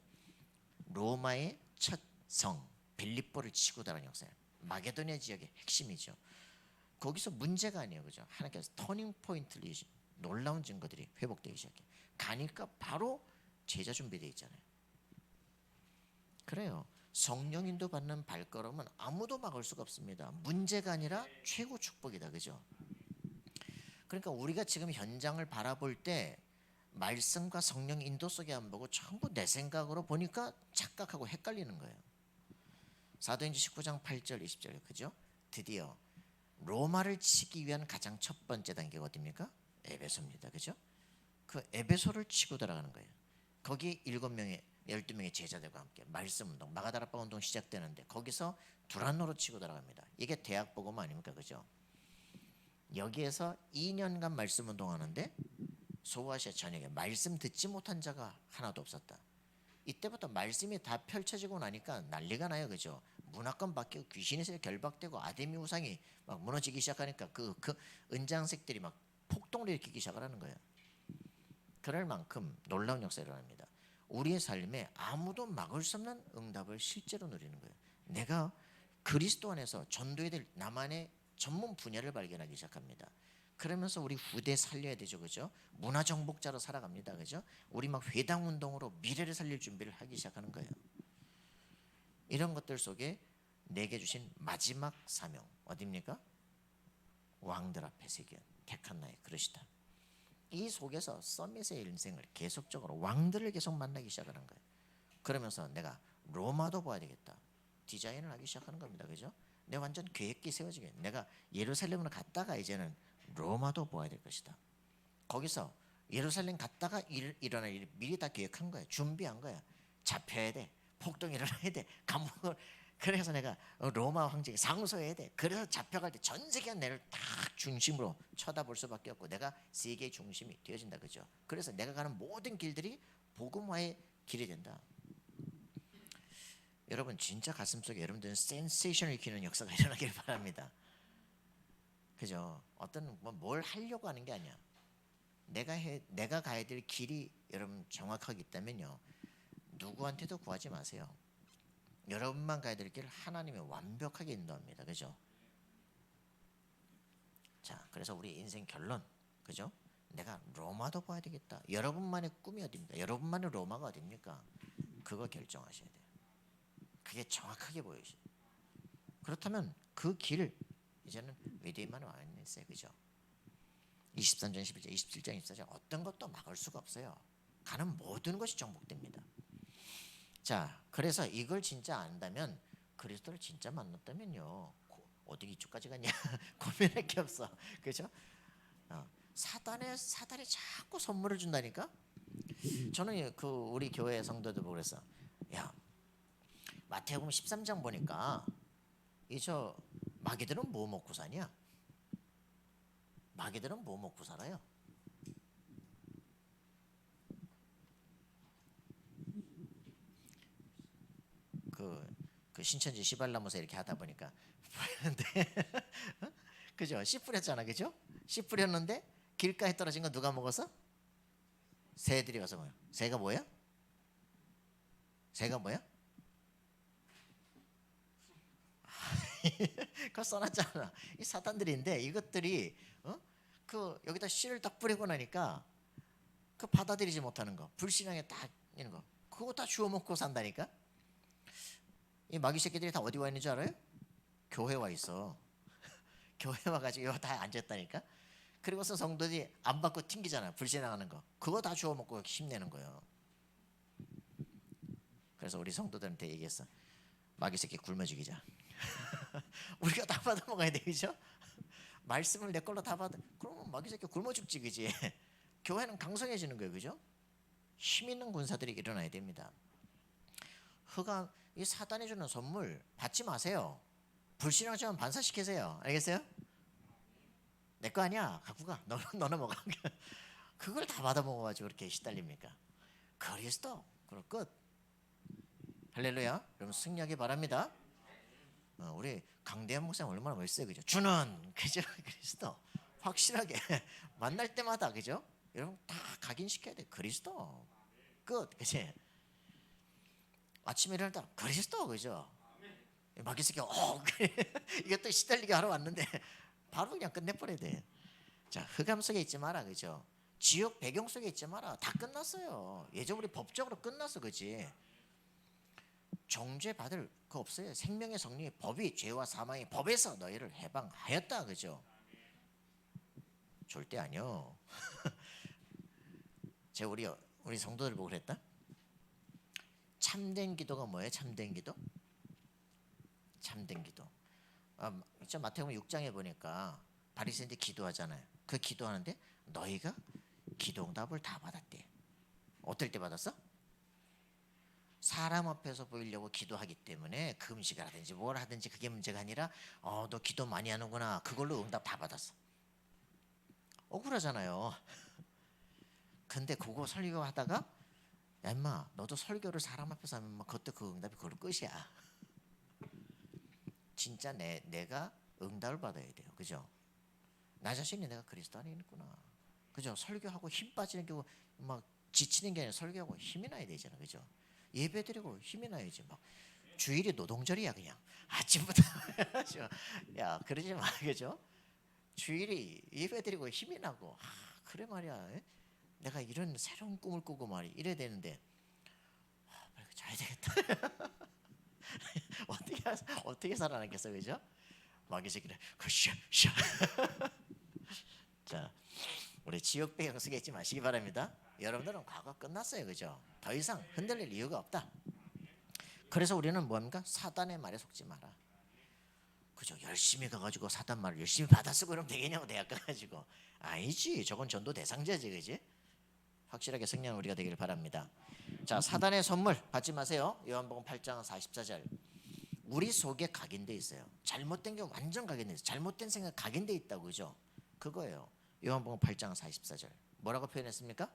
로마의 첫 성 빌립보를 치고 들어간 역사예요. 마게도니아 지역의 핵심이죠. 거기서 문제가 아니에요, 그죠? 하나님께서 터닝 포인트를 놀라운 증거들이 회복되기 시작해요. 가니까 바로 제자 준비되어 있잖아요. 그래요. 성령 인도 받는 발걸음은 아무도 막을 수가 없습니다. 문제가 아니라 최고 축복이다, 그죠? 그러니까 우리가 지금 현장을 바라볼 때 말씀과 성령 인도 속에 안 보고 전부 내 생각으로 보니까 착각하고 헷갈리는 거예요. 사도행전 19장 8절 20절 그죠? 드디어 로마를 치기 위한 가장 첫 번째 단계가 어디입니까? 에베소입니다, 그죠? 그 에베소를 치고 들어가는 거예요. 거기 7명의 12명의 제자들과 함께 말씀 운동, 마가다라파 운동 시작되는데 거기서 두란노로 치고 들어갑니다. 이게 대학 복음 아닙니까, 그죠? 여기에서 2년간 말씀 운동하는데 소아시아 전역에 말씀 듣지 못한 자가 하나도 없었다. 이때부터 말씀이 다 펼쳐지고 나니까 난리가 나요, 그죠? 문화권 바뀌고 귀신이 결박되고 아데미 우상이 막 무너지기 시작하니까 그 은장색들이 막 폭동을 일으키기 시작하는 거예요. 그럴 만큼 놀라운 역사가 일어납니다. 우리의 삶에 아무도 막을 수 없는 응답을 실제로 누리는 거예요. 내가 그리스도 안에서 전도해야 될 나만의 전문 분야를 발견하기 시작합니다. 그러면서 우리 후대 살려야 되죠, 그죠? 문화 정복자로 살아갑니다, 그죠? 우리 막 회당 운동으로 미래를 살릴 준비를 하기 시작하는 거예요. 이런 것들 속에 내게 주신 마지막 사명 어디입니까? 왕들 앞에 세계 택한 나의 그릇이다. 이 속에서 서밋의 인생을 계속적으로 왕들을 계속 만나기 시작하는 거예요. 그러면서 내가 로마도 봐야 되겠다. 디자인을 하기 시작하는 겁니다, 그죠? 내 완전 계획이 세워지게. 내가 예루살렘으로 갔다가 이제는 로마도 보아야 될 것이다. 거기서 예루살렘 갔다가 일어날 일 미리 다 계획한 거야. 준비한 거야. 잡혀야 돼. 폭동이 일어나야 돼. 감옥을. 그래서 내가 로마 황제에게 상소해야 돼. 그래서 잡혀갈 때 전 세계가 나를 딱 중심으로 쳐다볼 수밖에 없고 내가 세계의 중심이 되어진다, 그죠? 그래서 내가 가는 모든 길들이 복음화의 길이 된다. 여러분 진짜 가슴속에 여러분들은 센세이션을 일으키는 역사가 일어나길 바랍니다. 그죠? 어떤 뭘 하려고 하는 게 아니야. 내가 가야 될 길이 여러분 정확하게 있다면요, 누구한테도 구하지 마세요. 여러분만 가야 될 길 하나님이 완벽하게 인도합니다, 그죠? 자, 그래서 우리 인생 결론, 그죠? 내가 로마도 봐야 되겠다. 여러분만의 꿈이 어디입니까? 여러분만의 로마가 어디입니까? 그거 결정하셔야 돼요. 그게 정확하게 보이시죠? 그렇다면 그 길 이제는 위대만 와 있어요, 그죠? 23장 11절 27장 24절 어떤 것도 막을 수가 없어요. 가는 모든 것이 정복됩니다. 자, 그래서 이걸 진짜 안다면, 그리스도를 진짜 만났다면요, 어디 이쪽까지 갔냐 고민할 게 없어, 그죠? 사단이 자꾸 선물을 준다니까. 저는 그 우리 교회 성도들 보고 그랬어. 야, 마태복음 13장 보니까 저 마귀들은 뭐 먹고 사냐? 마귀들은 뭐 먹고 살아요? 그 그 신천지 시발나무서 이렇게 하다 보니까 뿌렸는데 그죠? 씨 뿌렸잖아, 그죠? 씨 뿌렸는데 길가에 떨어진 거 누가 먹었어? 새들이 와서 먹어요. 새가 뭐야? 새가 뭐야? 그거 써놨잖아. 이 사탄들인데 이것들이 그 여기다 씨를 딱 뿌리고 나니까 그 받아들이지 못하는 거, 불신앙에 딱 있는 거, 그거 다 주워 먹고 산다니까. 이 마귀 새끼들이 다 어디 와 있는 줄 알아요? 교회 와 있어. 교회 와가지고 여기 다 앉았다니까. 그리고서 성도들이 안 받고 튕기잖아. 불신앙하는 거, 그거 다 주워 먹고 힘내는 거예요. 그래서 우리 성도들한테 얘기했어. 마귀 새끼 굶어 죽이자. 우리가 다 받아 먹어야 돼, 그죠? 말씀을 내 걸로 다 받아. 그러면 마귀 새끼 굶어 죽지, 그지? 교회는 강성해지는 거예요, 그죠? 힘 있는 군사들이 일어나야 됩니다. 흑암, 이 사단이 주는 선물 받지 마세요. 불신앙처럼 반사시키세요. 알겠어요? 내 거 아니야, 갖고 가. 너는 먹어. 그걸 다 받아 먹어가지고 그렇게 시달립니까? 그리스도, 그럼 끝. 할렐루야. 여러분 승리하기 바랍니다. 우리 강대한 목사님 얼마나 멋있어요, 그죠? 주는 그죠? 그리스도 확실하게 만날 때마다, 그죠? 여러분 다 각인시켜야 돼. 그리스도 끝, 그지? 아침에 일어날 때 그리스도, 그죠? 마귀 새끼 이것도 시달리게 하러 왔는데 바로 그냥 끝내버려야 돼. 자, 흑암 속에 있지 마라, 그죠? 지옥 배경 속에 있지 마라. 다 끝났어요. 예전 우리 법적으로 끝났어, 그지? 정죄 받을 거 없어요. 생명의 성령의 법이 죄와 사망의 법에서 너희를 해방하였다, 그죠? 절대 아니요. 제가 우리 성도들 보고 그랬다. 참된 기도가 뭐예요? 참된 기도? 참된 기도. 마태복음 6장에 보니까 바리새인들 기도하잖아요. 그 기도하는데 너희가 기도응답을 다 받았대. 어떨 때 받았어? 사람 앞에서 보이려고 기도하기 때문에 금식을 하든지 뭘 하든지 그게 문제가 아니라 너 기도 많이 하는구나, 그걸로 응답 다 받았어. 억울하잖아요. 근데 그거 설교하다가 야 임마, 너도 설교를 사람 앞에서 하면 그것도 그 응답이 그걸로 끝이야. 진짜 내가 응답을 받아야 돼요, 그죠? 나 자신이 내가 그리스도 안에 있구나, 그죠? 설교하고 힘 빠지는 게 막 지치는 게 아니라 설교하고 힘이 나야 되잖아, 그죠? 예배드리고 힘이 나야지. 막 주일이 노동절이야, 그냥 아침부터. 야, 그러지 마, 그죠? 주일이 예배드리고 힘이 나고, 그래 말이야. 내가 이런 새로운 꿈을 꾸고 말이 이래야 되는데 빨리 자야 되겠다. 어떻게 살아나겠어, 그죠? 마귀 새끼들 그샤. 자, 우리 지옥 배경 속에 있지 마시기 바랍니다. 여러분들은 과거 끝났어요, 그죠? 더 이상 흔들릴 이유가 없다. 그래서 우리는 뭡니까? 사단의 말에 속지 마라, 그죠? 열심히 가가지고 사단 말을 열심히 받아쓰고 그러면 되겠냐고, 대학 가가지고. 아니지, 저건 전도 대상자지, 그지? 확실하게 승리하는 우리가 되기를 바랍니다. 자, 사단의 선물 받지 마세요. 요한복음 8장 44절. 우리 속에 각인돼 있어요. 잘못된 게 완전 각인돼 있어요. 잘못된 생각 각인돼 있다고, 그죠? 그거예요. 요한복음 8장 44절. 뭐라고 표현했습니까?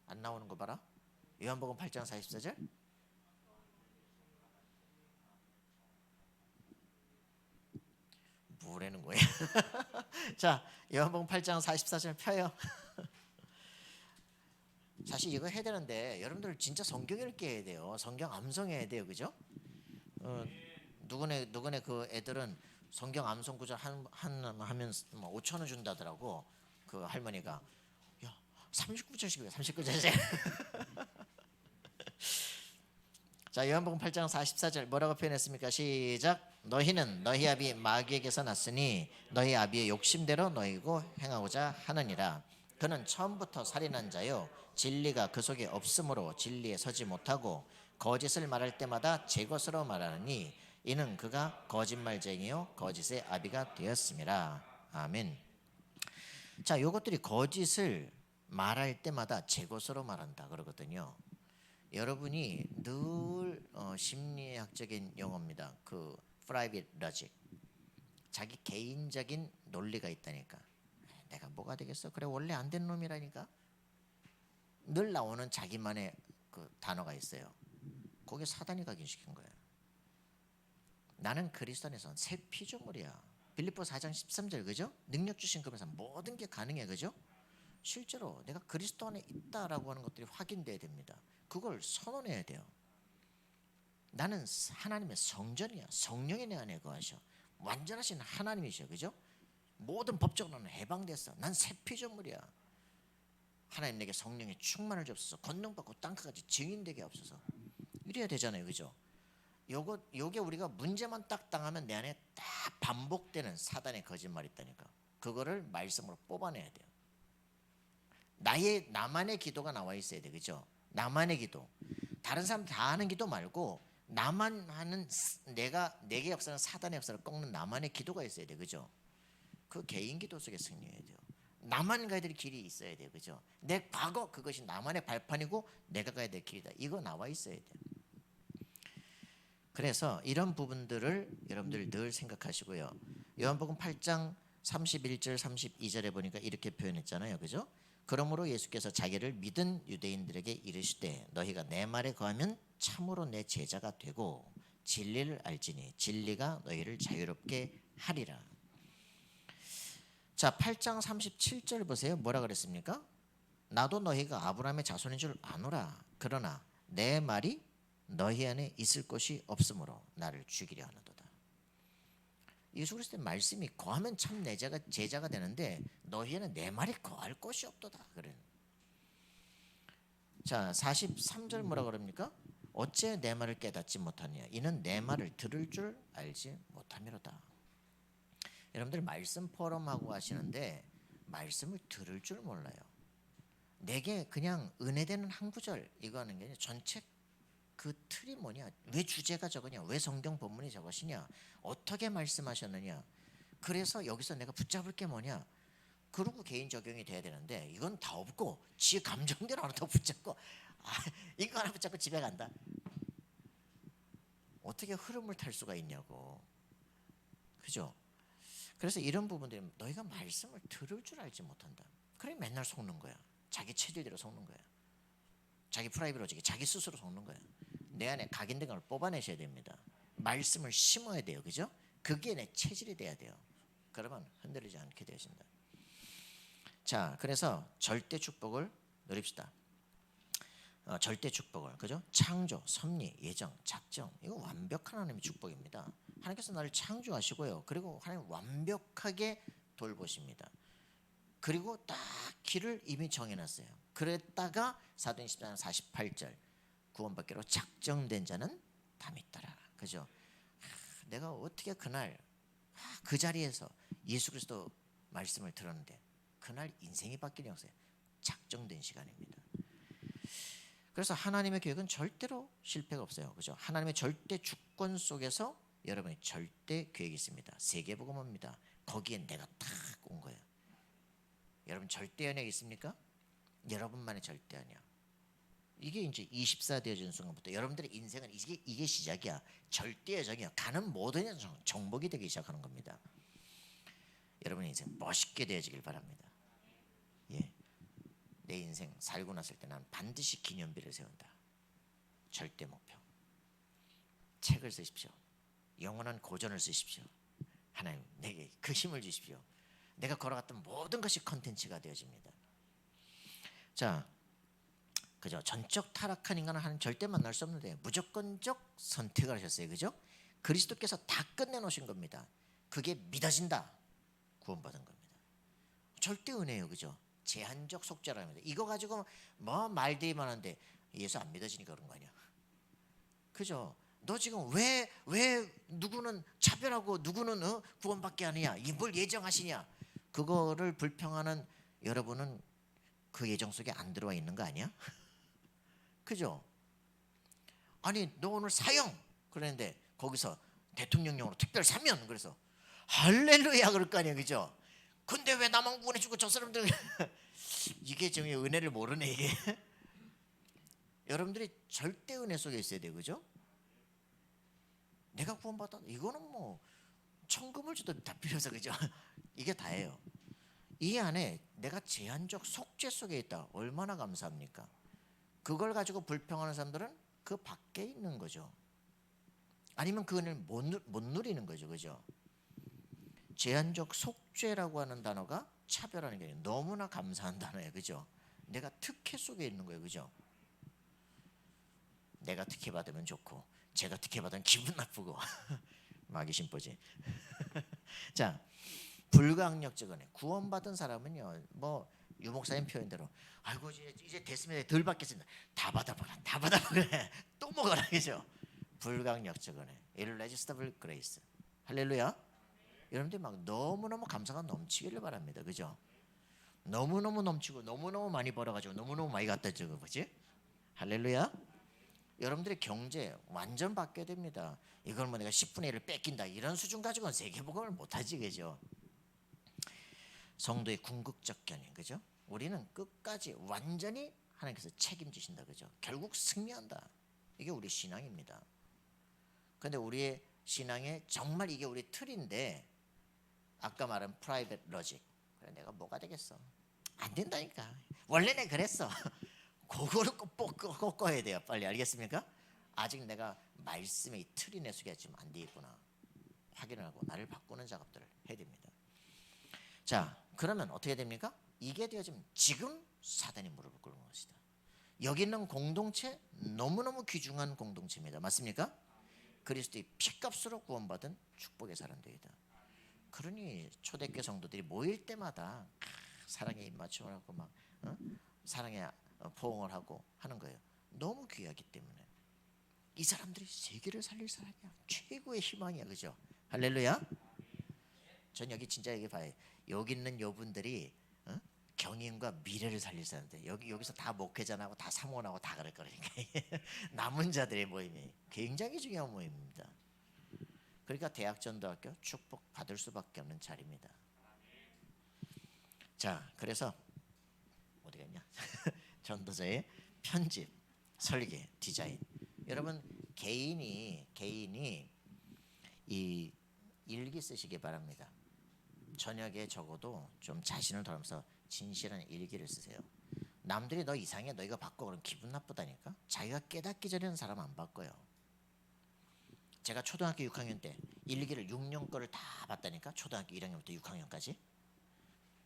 안 나오는 거 봐라. 요한복음 8장 44절. 뭐라는 거야? 자, 요한복음 8장 44절 펴요. 사실 이거 해야 되는데 여러분들 진짜 성경 읽게 해야 돼요. 성경 암송해야 돼요, 그죠? 누구네 그 애들은 성경 암송 구절 하면 5,000원 준다더라고. 그 할머니가. 야, 39절씩 39절씩. 자, 요한복음 8장 44절 뭐라고 표현했습니까? 시작. 너희는 너희 아비 마귀에게서 났으니 너희 아비의 욕심대로 너희고 행하고자 하느니라. 그는 처음부터 살인한 자요, 진리가 그 속에 없으므로 진리에 서지 못하고 거짓을 말할 때마다 제 것으로 말하느니 이는 그가 거짓말쟁이요 거짓의 아비가 되었음이라. 아멘. 자, 이것들이 거짓을 말할 때마다 제 것으로 말한다 그러거든요. 여러분이 늘 심리학적인 용어입니다. 그 private logic, 자기 개인적인 논리가 있다니까. 내가 뭐가 되겠어? 그래, 원래 안 된 놈이라니까. 늘 나오는 자기만의 그 단어가 있어요. 거기에 사단이 각인시킨 거예요. 나는 그리스도 안에서 새 피조물이야. 빌립보서 4장 13절 그죠? 능력 주신 그분에서 모든 게 가능해 그죠? 실제로 내가 그리스도 안에 있다라고 하는 것들이 확인돼야 됩니다. 그걸 선언해야 돼요. 나는 하나님의 성전이야. 성령이 내 안에 거하셔. 완전하신 하나님이셔 그죠? 모든 법적으로는 해방됐어. 난 새 피조물이야. 하나님 내게 성령의 충만을 주옵소서. 권능받고 땅끝까지 증인되게 없어서. 이래야 되잖아요 그죠? 요게 우리가 문제만 딱 당하면 내 안에 딱 반복되는 사단의 거짓말이 있다니까. 그거를 말씀으로 뽑아내야 돼요. 나만의 기도가 나와 있어야 돼 그죠? 나만의 기도. 다른 사람 다 하는 기도 말고 나만 하는 내게 역사는 사단의 역사를 꺾는 나만의 기도가 있어야 돼 그죠? 그 개인 기도 속에 승리해야 돼요. 나만 가야 될 길이 있어야 돼요 그죠? 내 과거 그것이 나만의 발판이고 내가 가야 될 길이다. 이거 나와 있어야 돼요. 그래서 이런 부분들을 여러분들 늘 생각하시고요. 요한복음 8장 31절 32절에 보니까 이렇게 표현했잖아요 그죠? 그러므로 예수께서 자기를 믿은 유대인들에게 이르시되 너희가 내 말에 거하면 참으로 내 제자가 되고 진리를 알지니 진리가 너희를 자유롭게 하리라. 자 8장 37절 보세요. 뭐라 그랬습니까? 나도 너희가 아브라함의 자손인 줄 아노라. 그러나 내 말이 너희 안에 있을 곳이 없으므로 나를 죽이려 하는도다. 예수 그리스도의 말씀이 거하면 참 내 제자가 되는데 너희에는 내 말이 거할 곳이 없도다. 그래. 자 43절 뭐라 그럽니까? 어째 내 말을 깨닫지 못하냐? 이는 내 말을 들을 줄 알지 못함이로다. 여러분들 말씀 포럼하고 하시는데 말씀을 들을 줄 몰라요. 내게 그냥 은혜되는 한 구절 이거 하는 게 아니라 전체 그 틀이 뭐냐? 왜 주제가 저거냐? 왜 성경 본문이 저것이냐? 어떻게 말씀하셨느냐? 그래서 여기서 내가 붙잡을 게 뭐냐? 그러고 개인 적용이 돼야 되는데 이건 다 없고 지 감정대로 하나 더 붙잡고 이거 하나 붙잡고 집에 간다. 어떻게 흐름을 탈 수가 있냐고. 그죠? 그래서 이런 부분들이 너희가 말씀을 들을 줄 알지 못한다. 그래 맨날 속는 거야. 자기 체질대로 속는 거야. 자기 프라이빗 자기 스스로 속는 거야. 내 안에 각인된 걸 뽑아내셔야 됩니다. 말씀을 심어야 돼요. 그죠? 그게 내 체질이 돼야 돼요. 그러면 흔들리지 않게 되신다. 자, 그래서 절대 축복을 누립시다. 절대 축복을 그죠? 창조, 섭리, 예정, 작정 이거 완벽한 하나님의 축복입니다. 하나님께서 나를 창조하시고요. 그리고 하나님 완벽하게 돌보십니다. 그리고 딱 길을 이미 정해놨어요. 그랬다가 사도행 10장 48절 구원받기로 작정된 자는 다 믿더라. 그죠? 내가 어떻게 그날 그 자리에서 예수 그리스도 말씀을 들었는데 그날 인생이 바뀌는 역사에 작정된 시간입니다. 그래서 하나님의 계획은 절대로 실패가 없어요. 그죠? 하나님의 절대 주권 속에서 여러분의 절대 계획이 있습니다. 세계복음입니다. 거기에 내가 딱 온 거예요. 여러분 절대 연약이 있습니까? 여러분만의 절대 연약. 이게 이제 24 되어지는 순간부터 여러분들의 인생은 이게 시작이야. 절대 여정이야. 가는 모든 정복이 되기 시작하는 겁니다. 여러분의 인생 멋있게 되어지길 바랍니다. 예, 내 인생 살고 났을 때 난 반드시 기념비를 세운다. 절대 목표. 책을 쓰십시오. 영원한 고전을 쓰십시오. 하나님 내게 그 힘을 주십시오. 내가 걸어갔던 모든 것이 컨텐츠가 되어집니다. 자, 그죠? 전적 타락한 인간은 하나님 절대 만날 수 없는데 무조건적 선택을 하셨어요. 그죠? 그리스도께서 다 끝내놓으신 겁니다. 그게 믿어진다. 구원받은 겁니다. 절대 은혜예요. 그죠? 제한적 속죄랍니다. 이거 가지고 뭐 말들이 많은데 예수 안 믿어지니까 그런 거 아니야. 그죠? 너 지금 왜 누구는 차별하고 누구는 구원받게 하느냐? 뭘 예정하시냐? 그거를 불평하는 여러분은 그 예정 속에 안 들어와 있는 거 아니야? 그죠? 아니 너 오늘 사형 그랬는데 거기서 대통령령으로 특별 사면 그래서 할렐루야 그럴 거 아니에요. 그죠? 근데 왜 나만 구원해주고 저 사람들 이게 정말 은혜를 모르네 이게. 여러분들이 절대 은혜 속에 있어야 돼요. 그죠? 내가 구원받았다 이거는 뭐 천금을 줘도 다 필요 없어. 그죠? 이게 다예요. 이 안에 내가 제한적 속죄 속에 있다. 얼마나 감사합니까? 그걸 가지고 불평하는 사람들은 그 밖에 있는 거죠. 아니면 그걸 못 누리는 거죠. 그죠? 제한적 속죄라고 하는 단어가 차별하는 게 아니라 너무나 감사한 단어예요. 그죠? 내가 특혜 속에 있는 거예요. 그죠? 내가 특혜 받으면 좋고 제가 특혜 받으면 기분 나쁘고 마귀 심보지. 자, 불가항력적 은혜. 구원받은 사람은요, 뭐 유목사님 표현대로 아이고 이제 됐으면 덜 받겠습니다. 다 받아보라, 다 받아보라, 또 먹어라. 그죠? 불가항력적 은혜. irresistible grace. 할렐루야. 여러분들 막 너무너무 감사가 넘치기를 바랍니다. 그죠? 너무너무 넘치고 너무너무 많이 벌어가지고 너무너무 많이 갖다 주고 그지? 할렐루야. 여러분들의 경제 완전 바뀌어야 됩니다. 이걸 뭐 내가 10분의 1을 뺏긴다 이런 수준 가지고는 세계복음을 못하지. 그죠? 성도의 궁극적 견인. 그죠? 우리는 끝까지 완전히 하나님께서 책임지신다. 그죠? 결국 승리한다. 이게 우리 신앙입니다. 그런데 우리의 신앙에 정말 이게 우리 틀인데 아까 말한 프라이빗 로직. 그래 내가 뭐가 되겠어? 안 된다니까. 원래는 그랬어. 그거를 꼭 꺾어야 돼요. 빨리 알겠습니까? 아직 내가 말씀의 이 틀이 내 속에 지금 안 돼 있구나. 확인을 하고 나를 바꾸는 작업들을 해야 됩니다. 자, 그러면 어떻게 됩니까? 이게 되어지면 지금 사단이 무릎을 꿇는 것이다. 여기 있는 공동체 너무너무 귀중한 공동체입니다. 맞습니까? 그리스도의 피값으로 구원받은 축복의 사람들이다. 그러니 초대교회 성도들이 모일 때마다 사랑의 입맞춤을 하고 막 사랑의 포옹을 하고 하는 거예요. 너무 귀하기 때문에. 이 사람들이 세계를 살릴 사람이야. 최고의 희망이야. 그죠? 할렐루야. 전 여기 진짜 여기 봐요. 여기 있는 여분들이 경인과 미래를 살릴 사람들. 여기서 다 목회자나고 다 사모하고 다 그럴 거니까. 남은 자들의 모임이 굉장히 중요한 모임입니다. 그러니까 대학전도학교 축복 받을 수밖에 없는 자리입니다. 자, 그래서 어디 갔냐? 전도서의 편집, 설계, 디자인. 여러분 개인이 이 일기 쓰시기 바랍니다. 저녁에 적어도 좀 자신을 돌아보면서 진실한 일기를 쓰세요. 남들이 너 이상해, 너 이거 바꿔 그러면 기분 나쁘다니까. 자기가 깨닫기 전에는 사람 안 바꿔요. 제가 초등학교 6학년 때 일기를 6년 거를 다 봤다니까. 초등학교 1학년부터 6학년까지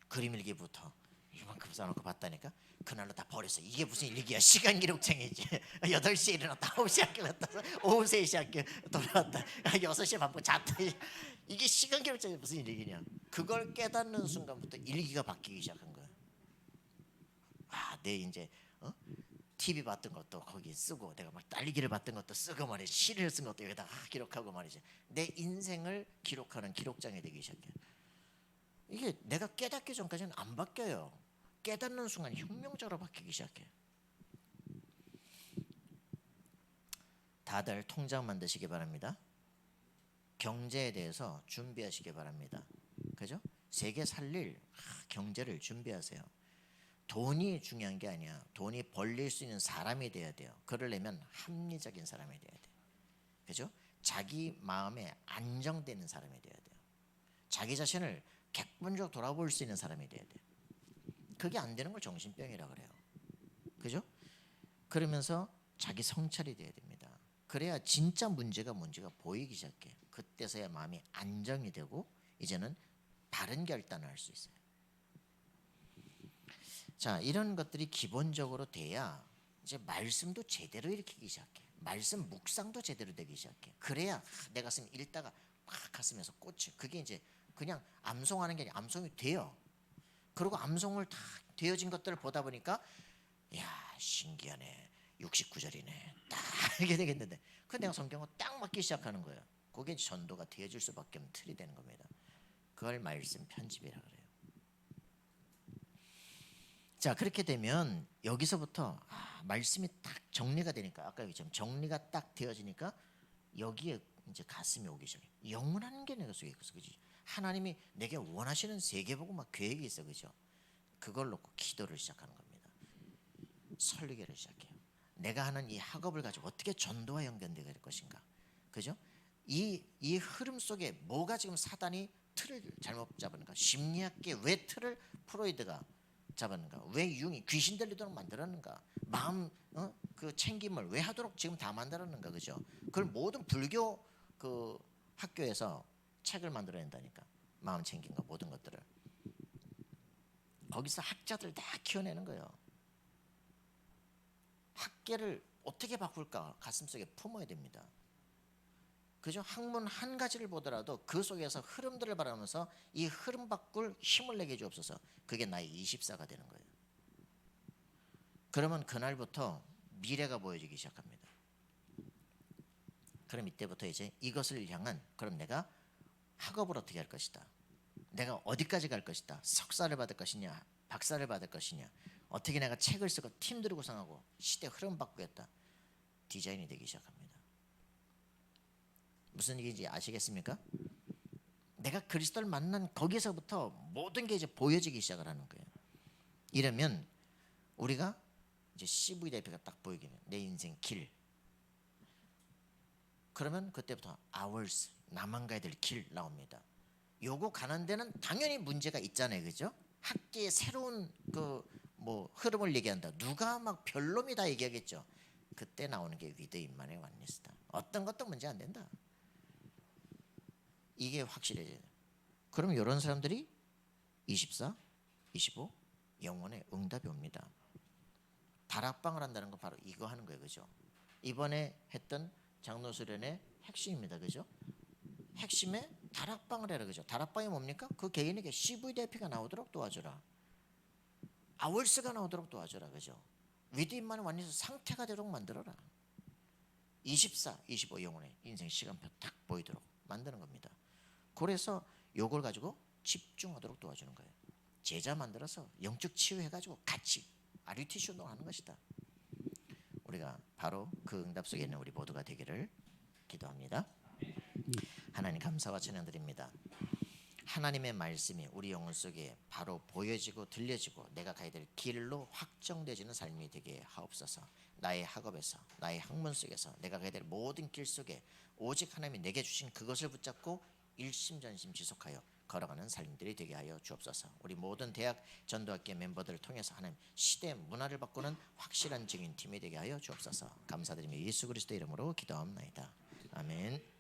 그림 일기부터 이만큼 써놓고 봤다니까. 그날로 다 버렸어. 이게 무슨 일기야? 시간 기록쟁이지. 8시에 일어났다 9시에 학교 갔다 오후 3시 학교 돌아왔다 6시에 밥 먹고 잤다. 이게 시간 기록쟁이 무슨 일기냐. 그걸 깨닫는 순간부터 일기가 바뀌기 시작한 거야. 내 이제 TV 봤던 것도 거기 쓰고 내가 막 딸기를 봤던 것도 쓰고 말이지. 시를 쓴 것도 여기다 기록하고 말이지. 내 인생을 기록하는 기록장이 되기 시작해. 이게 내가 깨닫기 전까지는 안 바뀌어요. 깨닫는 순간 혁명적으로 바뀌기 시작해. 다들 통장 만드시기 바랍니다. 경제에 대해서 준비하시기 바랍니다. 그죠? 세계 살릴 경제를 준비하세요. 돈이 중요한 게 아니야. 돈이 벌릴 수 있는 사람이 돼야 돼요. 그러려면 합리적인 사람이 돼야 돼. 그죠? 자기 마음에 안정되는 사람이 돼야 돼요. 자기 자신을 객관적으로 돌아볼 수 있는 사람이 돼야 돼요. 그게 안 되는 걸 정신병이라 그래요. 그죠? 그러면서 자기 성찰이 돼야 됩니다. 그래야 진짜 문제가 뭔지가 보이기 시작해. 그때서야 마음이 안정이 되고 이제는 바른 결단을 할 수 있어요. 자, 이런 것들이 기본적으로 돼야 이제 말씀도 제대로 읽히기 시작해. 말씀 묵상도 제대로 되기 시작해. 그래야 내 가슴 읽다가 막 가슴에서 꽂혀. 그게 이제 그냥 암송하는 게 아니라 암송이 돼요. 그리고 암송을 다 되어진 것들을 보다 보니까 야 신기하네. 69절이네. 딱 이렇게 되겠는데 그 내가 성경을 딱 맞기 시작하는 거예요. 그게 전도가 되어질 수밖에 없는 틀이 되는 겁니다. 그걸 말씀 편집이라 그래요. 자, 그렇게 되면 여기서부터 말씀이 딱 정리가 되니까 아까 얘기했지만 정리가 딱 되어지니까 여기에 이제 가슴이 오기 시작해. 영원한 게 내가 속에 있어. 그지? 하나님이 내게 원하시는 세계보고 막 계획이 있어. 그죠? 그걸 놓고 기도를 시작하는 겁니다. 설계를 시작해요. 내가 하는 이 학업을 가지고 어떻게 전도와 연결되게 될 것인가. 그죠? 이 흐름 속에 뭐가 지금 사단이 틀을 잘못 잡았는가. 심리학계 왜 틀을 프로이드가 잡았는가. 왜 융이 귀신 들리도록 만들었는가. 마음 그 챙김을 왜 하도록 지금 다 만들었는가, 그죠? 그걸 모든 불교 그 학교에서 책을 만들어낸다니까. 마음 챙김과 모든 것들을 거기서 학자들 다 키워내는 거예요. 학계를 어떻게 바꿀까 가슴속에 품어야 됩니다. 그죠? 학문 한 가지를 보더라도 그 속에서 흐름들을 바라면서 이 흐름 바꿀 힘을 내게 주옵소서. 그게 나의 24가 되는 거예요. 그러면 그날부터 미래가 보여지기 시작합니다. 그럼 이때부터 이제 이것을 향한, 그럼 내가 학업을 어떻게 할 것이다, 내가 어디까지 갈 것이다, 석사를 받을 것이냐 박사를 받을 것이냐, 어떻게 내가 책을 쓰고 팀들을 구성하고 시대 흐름 바꾸겠다, 디자인이 되기 시작합니다. 무슨 얘기인지 아시겠습니까? 내가 그리스도를 만난 거기서부터 모든 게 이제 보여지기 시작을 하는 거예요. 이러면 우리가 이제 CV 대표가 딱 보이게 돼요. 내 인생 길. 그러면 그때부터 hours, 나만 가야 될 길 나옵니다. 요거 가는 데는 당연히 문제가 있잖아요, 그죠? 학계의 새로운 그 뭐 흐름을 얘기한다. 누가 막 별놈이다 얘기하겠죠. 그때 나오는 게 위대인만의 완리스다. 어떤 것도 문제 안 된다. 이게 확실해져요. 그럼 이런 사람들이 24, 25 영혼의 응답이 옵니다. 다락방을 한다는 건 바로 이거 하는 거예요, 그죠? 이번에 했던 장로수련의 핵심입니다, 그죠? 핵심에 다락방을 해라, 그죠? 다락방이 뭡니까? 그 개인에게 CVDIP가 나오도록 도와줘라. 아월스가 나오도록 도와줘라, 그죠? 위대인만의 완리에서 상태가 되도록 만들어라. 24, 25 영혼의 인생 시간표 딱 보이도록 만드는 겁니다. 그래서 요걸 가지고 집중하도록 도와주는 거예요. 제자 만들어서 영적 치유해가지고 같이 RUTC 운동하는 것이다. 우리가 바로 그 응답 속에 있는 우리 모두가 되기를 기도합니다. 하나님 감사와 찬양드립니다. 하나님의 말씀이 우리 영혼 속에 바로 보여지고 들려지고 내가 가야 될 길로 확정되지는 삶이 되게 하옵소서. 나의 학업에서, 나의 학문 속에서, 내가 가야 될 모든 길 속에 오직 하나님이 내게 주신 그것을 붙잡고 일심전심 지속하여 걸어가는 삶들이 되게 하여 주옵소서. 우리 모든 대학 전도학교 멤버들을 통해서 하나님 시대 문화를 바꾸는 확실한 증인팀이 되게 하여 주옵소서. 감사드리며 예수 그리스도 이름으로 기도합나이다. 아멘.